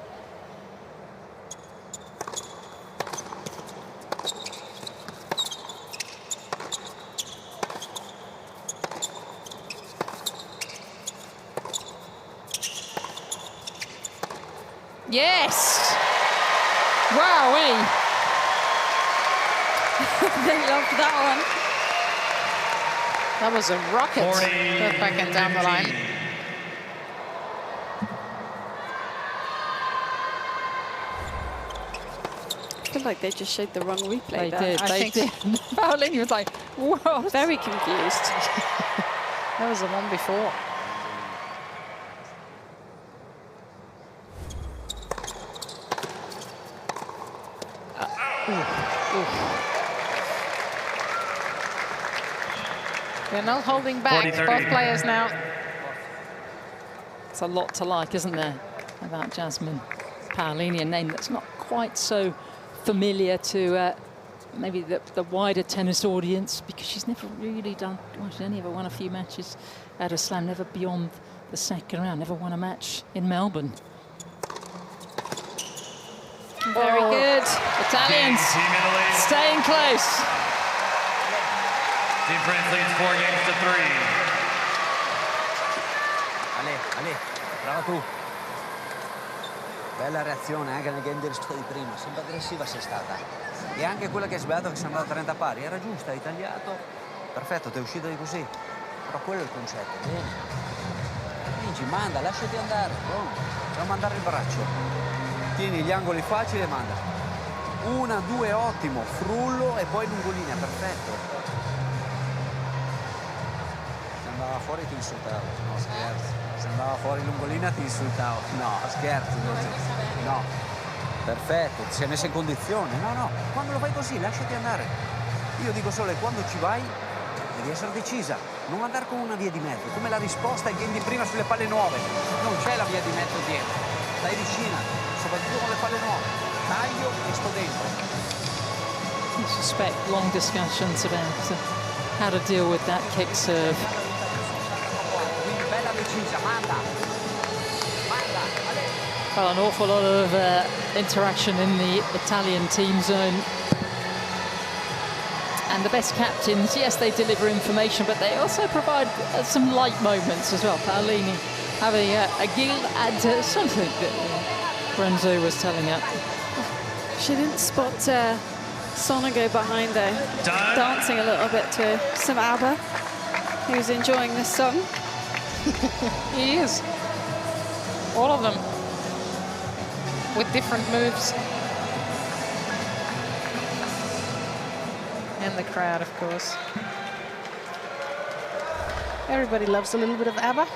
Speaker 2: Yes! Wowee!
Speaker 4: They loved that one.
Speaker 3: That was a rocket. Both back and down the line.
Speaker 4: I feel like they just showed the wrong replay
Speaker 2: They
Speaker 4: there.
Speaker 2: did, they did. Paolini was like, what?
Speaker 4: Very confused.
Speaker 3: That was the one before. They're not holding back, both players now.
Speaker 2: It's a lot to like, isn't there, about Jasmine Paolini, a name that's not quite so familiar to maybe the wider tennis audience, because she's never really done, well, she's only ever won a few matches at a slam, never beyond the second round, never won a match in Melbourne.
Speaker 4: Very good.
Speaker 2: Italians staying close.
Speaker 1: Team France leads 4 games to 3.
Speaker 5: Ale, brava tu. Bella reazione anche nel game di risposta di prima, sempre aggressiva sei stata. E anche quella che hai sbagliato, che sembrava 30 pari, era giusta, hai tagliato. Perfetto, ti è uscito di così. Però quello è il concetto, bene. Vinci, manda, lasciati andare, non mandare il braccio. Tieni gli angoli facili e manda. 1, 2, ottimo, frullo e poi lungolinea, perfetto. Se andava fuori ti insultavo, no scherzo. Se andava fuori lungolinea ti insultavo, no scherzo invece. No, perfetto, ti sei messa in condizione. No, quando lo fai così lasciati andare. Io dico solo che quando ci vai devi essere decisa, non andare con una via di mezzo, come la risposta ai game di prima sulle palle nuove. Non c'è la via di mezzo dietro, stai vicina, soprattutto con le palle nuove. Taglio e sto dentro.
Speaker 2: I suspect long discussions about how to deal with that kick serve.
Speaker 5: Quindi bella decisa, manda.
Speaker 2: Well, an awful lot of interaction in the Italian team zone. And the best captains, yes, they deliver information, but they also provide some light moments as well. Paolini having a giggle at something that Renzo was telling her.
Speaker 4: She didn't spot Sonego behind there, dancing a little bit to some ABBA. He was enjoying this song.
Speaker 3: He is. All of them. With different moves. And the crowd, of course. Everybody loves a little bit of ABBA.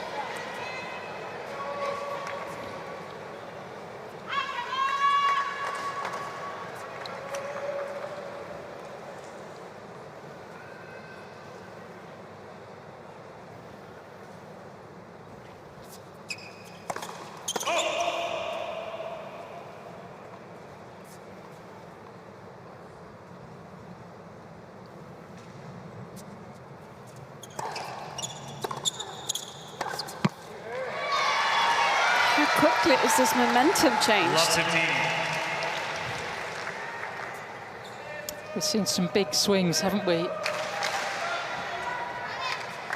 Speaker 4: Quickly has this momentum changed?
Speaker 2: We've seen some big swings, haven't we?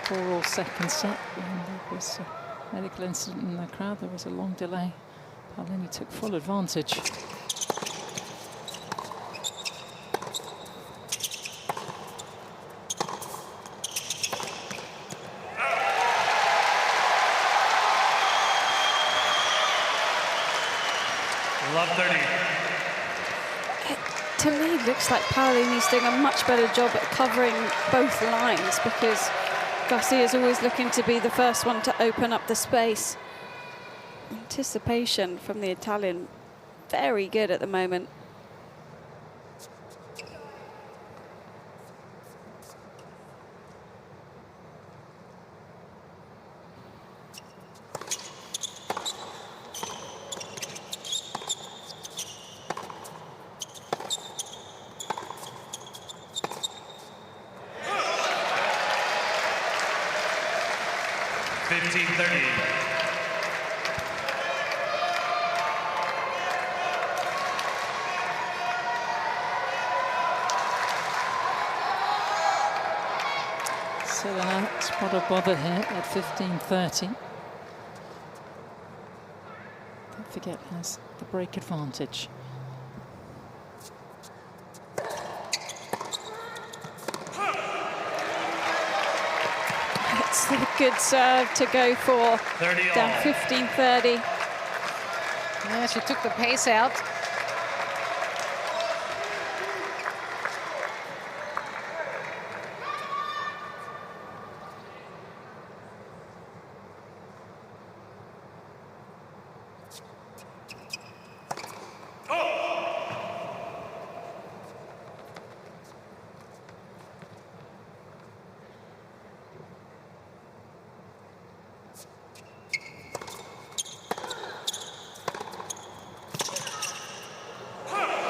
Speaker 2: 4-all second set. And there was a medical incident in the crowd. There was a long delay. Paolini took full advantage.
Speaker 1: Love 30.
Speaker 4: To me, it looks like Paolini's doing a much better job at covering both lines, because Garcia is always looking to be the first one to open up the space. Anticipation from the Italian, very good at the moment.
Speaker 1: 15-30.
Speaker 2: Still a spot of bother here at 15-30. Don't forget, has the break advantage.
Speaker 4: It's a good serve to go for.
Speaker 1: 30 all.
Speaker 4: Down 15-30.
Speaker 3: Yeah, she took the pace out.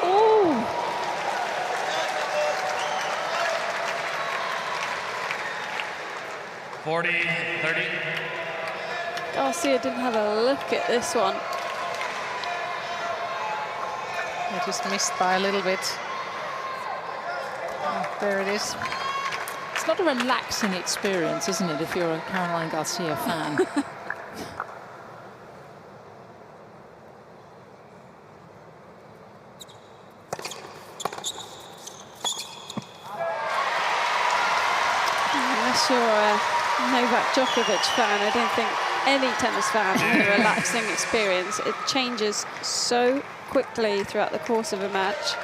Speaker 4: Ooh,
Speaker 1: 40-30.
Speaker 4: Garcia didn't have a look at this one.
Speaker 3: I just missed by a little bit. Oh, there it is.
Speaker 2: It's not a relaxing experience, isn't it, if you're a Caroline Garcia fan?
Speaker 4: Unless you're a Novak Djokovic fan, I don't think any tennis fan has a relaxing experience. It changes so quickly throughout the course of a match.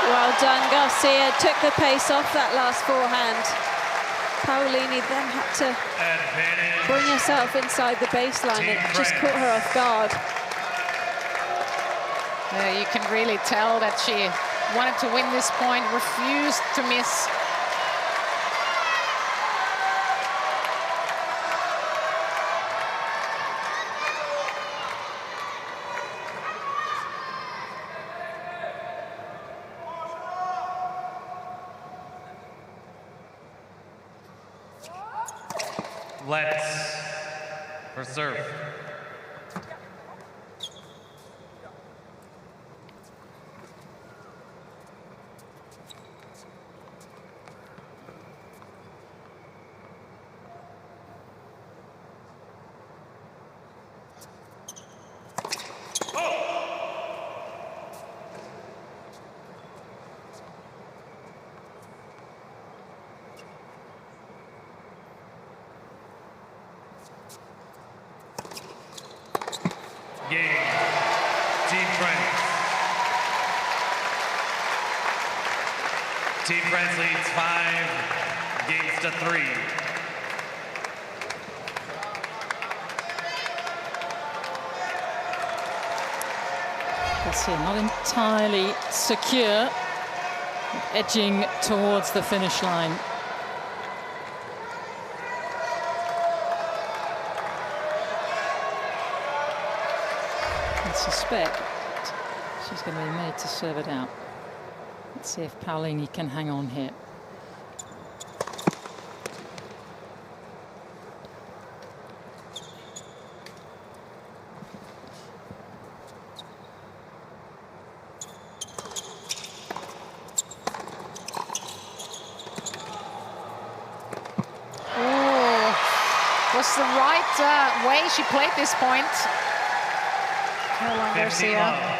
Speaker 4: Well done, Garcia took the pace off that last forehand. Paolini then had to
Speaker 1: Advantage.
Speaker 4: bring herself inside the baseline. It just caught her off guard.
Speaker 3: You can really tell that she wanted to win this point, refused to miss.
Speaker 1: Let's for serve. Game. Team France. Team France leads 5-3.
Speaker 2: Garcia not entirely secure, edging towards the finish line. I suspect she's going to be made to serve it out. Let's see if Paolini can hang on here.
Speaker 3: Was the right way she played this point. Caroline Garcia.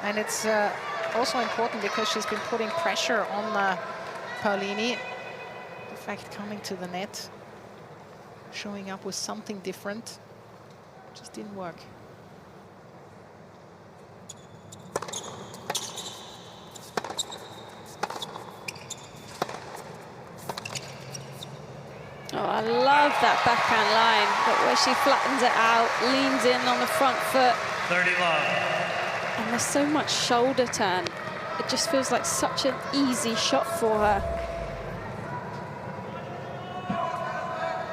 Speaker 3: And it's also important because she's been putting pressure on Paolini. In fact, coming to the net, showing up with something different, just didn't work.
Speaker 4: Oh, I love that backhand line, but where she flattens it out, leans in on the front foot.
Speaker 1: 30 love.
Speaker 4: And there's so much shoulder turn. It just feels like such an easy shot for her.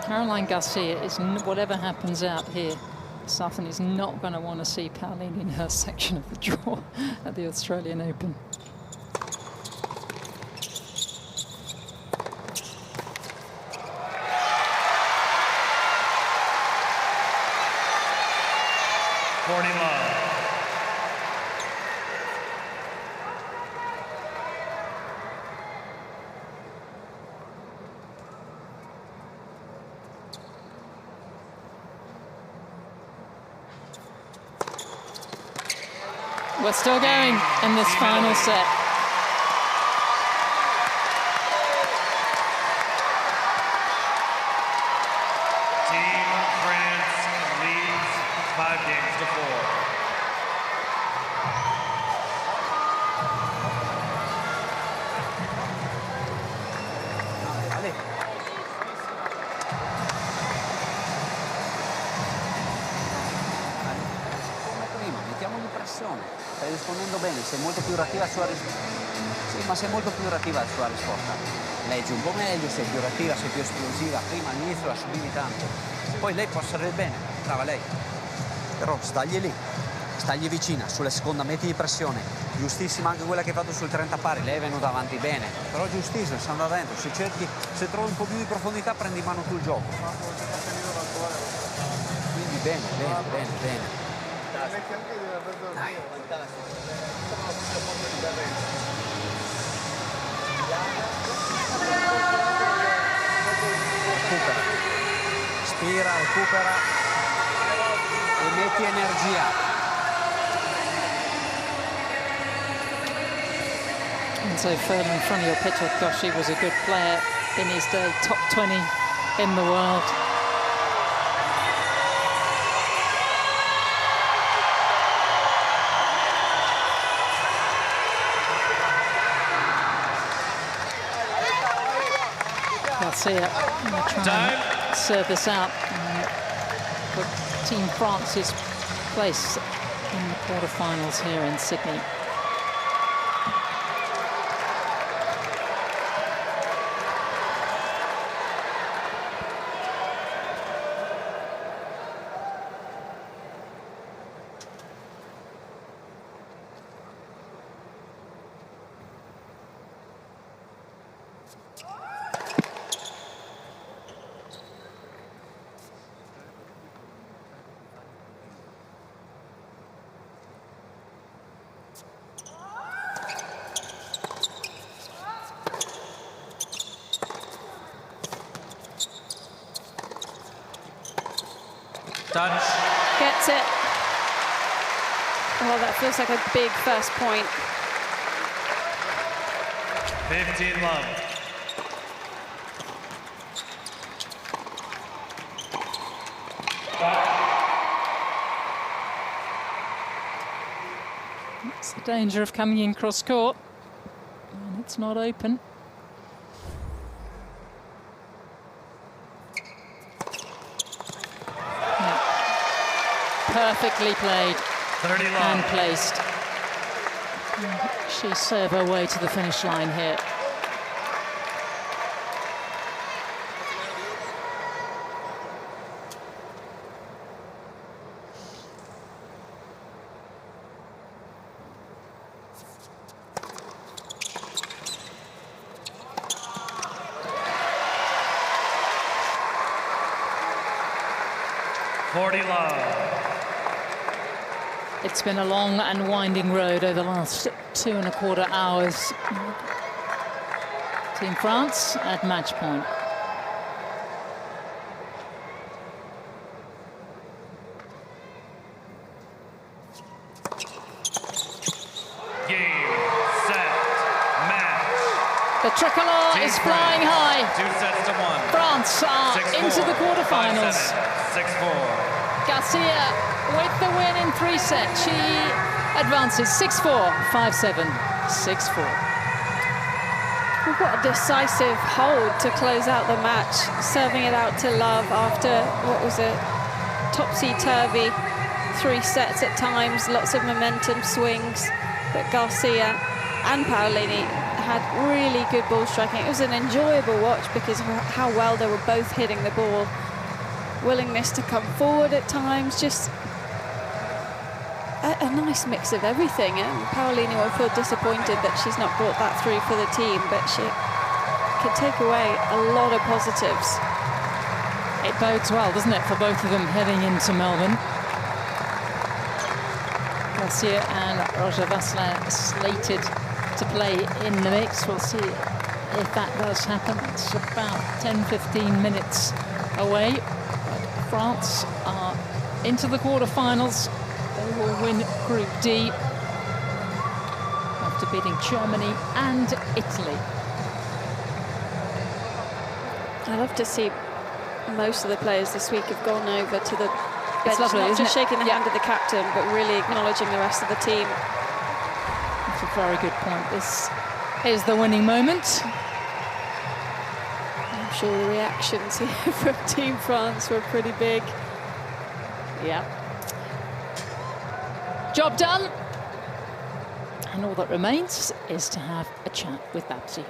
Speaker 2: Caroline Garcia is, whatever happens out here, Sutton is not going to want to see Paolini in her section of the draw at the Australian Open. We're still going in this final set.
Speaker 1: Team France leads 5 games to 4.
Speaker 5: Come prima, mettiamogli pressione. Stai rispondendo bene, sei molto più reattiva sulla risposta. Sì, ma sei molto più reattiva sulla risposta. Leggi un po' meglio, sei più reattiva, sei più esplosiva. Prima all'inizio la subivi tanto. Poi lei può servire bene, brava lei. Però stagli lì, stagli vicina, sulla seconda metti pressione. Giustissima anche quella che hai fatto sul 30 pari, lei è venuta avanti bene. Però giustissimo, sta andando dentro. Se trovi un po' più di profondità prendi in mano tu il gioco. Quindi bene, bene, bene, bene. Dai. Recupera, spira, recupera e metti energia.
Speaker 2: And so further in front of your picture, gosh, he was a good player in his day, top 20 in the world. Garcia trying to serve this out for Team France's place in the quarterfinals here in Sydney.
Speaker 1: Touch.
Speaker 4: Gets it. Oh, that feels like a big first point.
Speaker 1: 15 love.
Speaker 2: That's the danger of coming in cross court. And it's not open. Perfectly played
Speaker 1: 30 love.
Speaker 2: and placed. She served her way to the finish line here. It's been a long and winding road over the last 2.25 hours. Team France at match point.
Speaker 1: Game, set, match.
Speaker 2: The tricolore
Speaker 1: Team
Speaker 2: is flying high.
Speaker 1: 2 sets to 1.
Speaker 2: France are
Speaker 1: 6-4,
Speaker 2: into the quarterfinals.
Speaker 1: 5-7, 6-4.
Speaker 2: Garcia with the win in 3 sets. She advances 6-4, 5-7, 6-4.
Speaker 4: What a decisive hold to close out the match, serving it out to Love after what was a topsy-turvy 3 sets at times, lots of momentum swings, but Garcia and Paolini had really good ball striking. It was an enjoyable watch because of how well they were both hitting the ball. Willingness to come forward at times, just a nice mix of everything. And Paolini will feel disappointed that she's not brought that through for the team, but she can take away a lot of positives.
Speaker 2: It bodes well, doesn't it, for both of them heading into Melbourne. Garcia and Roger Vasselin slated to play in the mix. We'll see if that does happen. It's about 10-15 minutes away. But France are into the quarterfinals. They will win Group D after beating Germany and Italy.
Speaker 4: I love to see most of the players this week have gone over to the bench,
Speaker 2: It's lovely,
Speaker 4: not
Speaker 2: isn't
Speaker 4: just
Speaker 2: it?
Speaker 4: shaking the hand of the captain, but really acknowledging the rest of the team.
Speaker 2: That's a very good point. This is the winning moment.
Speaker 4: I'm sure the reactions here from Team France were pretty big.
Speaker 2: Yeah. Job done. And all that remains is to have a chat with Babsy.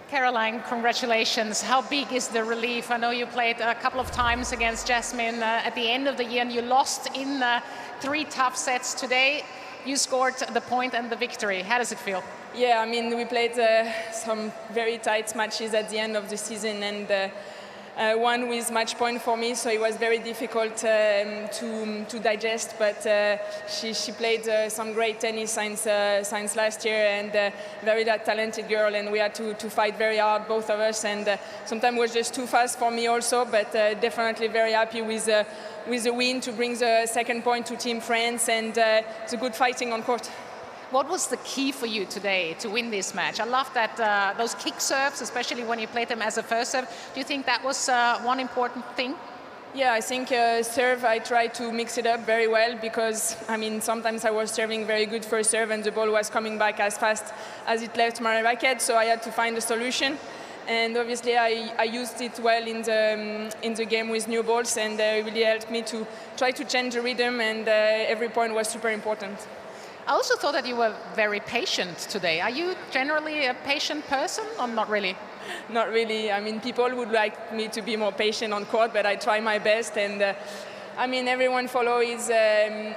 Speaker 3: Caroline, congratulations. How big is the relief? I know you played a couple of times against Jasmine at the end of the year, and you lost in 3 tough sets. Today, you scored the point and the victory. How does it feel?
Speaker 6: Yeah, I mean, we played some very tight matches at the end of the season, and one with match point for me, so it was very difficult to digest. But she played some great tennis since last year, and very talented girl. And we had to fight very hard, both of us. And sometimes it was just too fast for me also. But definitely very happy with the win to bring the 2nd point to Team France, and the good fighting on court.
Speaker 3: What was the key for you today to win this match? I love that those kick serves, especially when you played them as a first serve. Do you think that was one important thing?
Speaker 6: Yeah, I think serve, I tried to mix it up very well because, I mean, sometimes I was serving very good first serve and the ball was coming back as fast as it left my racket, so I had to find a solution. And obviously I used it well in the game with new balls, and it really helped me to try to change the rhythm, and every point was super important.
Speaker 3: I also thought that you were very patient today. Are you generally a patient person or not really?
Speaker 6: Not really. I mean, people would like me to be more patient on court, but I try my best. And I mean, everyone follows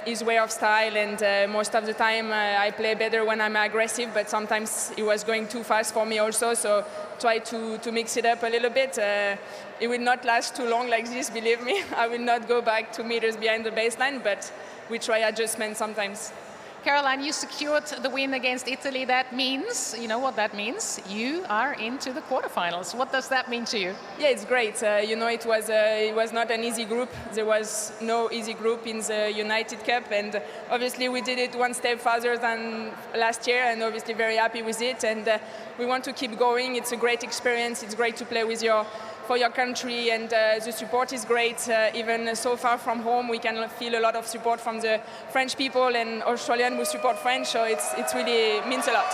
Speaker 6: his way of style, and most of the time I play better when I'm aggressive, but sometimes it was going too fast for me also, so try to mix it up a little bit. It will not last too long like this, believe me. I will not go back 2 meters behind the baseline, but we try adjustments sometimes.
Speaker 3: Caroline, you secured the win against Italy. That means, you know what that means? You are into the quarterfinals. What does that mean to you?
Speaker 6: Yeah, it's great. You know, it was not an easy group. There was no easy group in the United Cup, and obviously we did it one step further than last year, and obviously very happy with it. And we want to keep going. It's a great experience. It's great to play for your country, and the support is great. Even so far from home, we can feel a lot of support from the French people and Australian who support French, so it's really means a lot.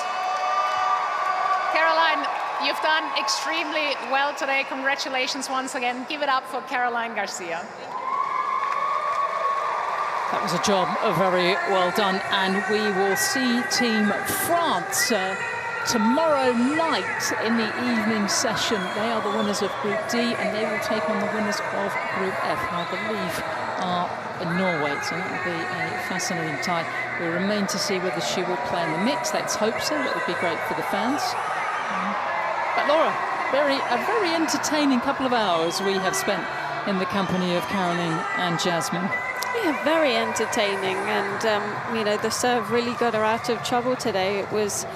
Speaker 3: Caroline, you've done extremely well today. Congratulations once again. Give it up for Caroline Garcia.
Speaker 2: That was a job very well done, and we will see Team France tomorrow night in the evening session. They are the winners of Group D, and they will take on the winners of Group F, who I believe are in Norway. So that will be a fascinating tie. We remain to see whether she will play in the mix. Let's hope so. That would be great for the fans. But Laura, a very entertaining couple of hours we have spent in the company of Caroline and Jasmine.
Speaker 4: Yeah, very entertaining, and you know, the serve really got her out of trouble today. It was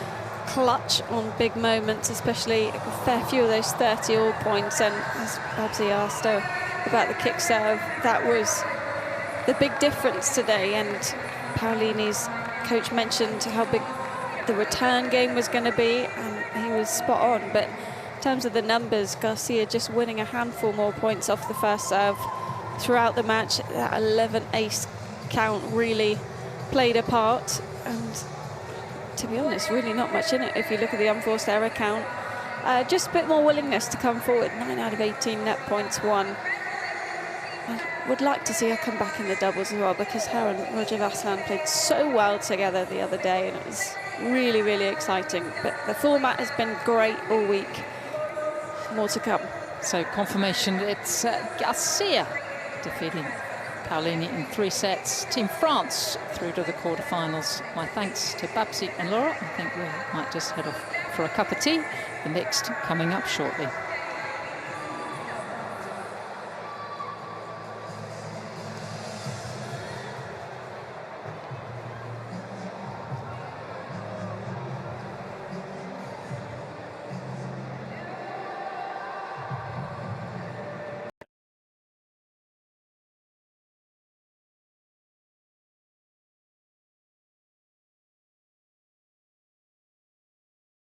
Speaker 4: clutch on big moments, especially a fair few of those 30-all points. And as Babsy asked her about the kick serve, that was the big difference today. And Paolini's coach mentioned how big the return game was going to be, and he was spot on. But in terms of the numbers, Garcia just winning a handful more points off the first serve throughout the match. That 11 ace count really played a part, and to be honest, really not much in it if you look at the unforced error count. Just a bit more willingness to come forward. 9 out of 18 net points won. I would like to see her come back in the doubles as well, because her and Roger Vasselin played so well together the other day, and it was really, really exciting. But the format has been great all week. More to come.
Speaker 2: So confirmation, it's Garcia defeating Paolini in 3 sets. Team France through to the quarterfinals. My thanks to Babsi and Laura. I think we might just head off for a cup of tea. The mixed coming up shortly.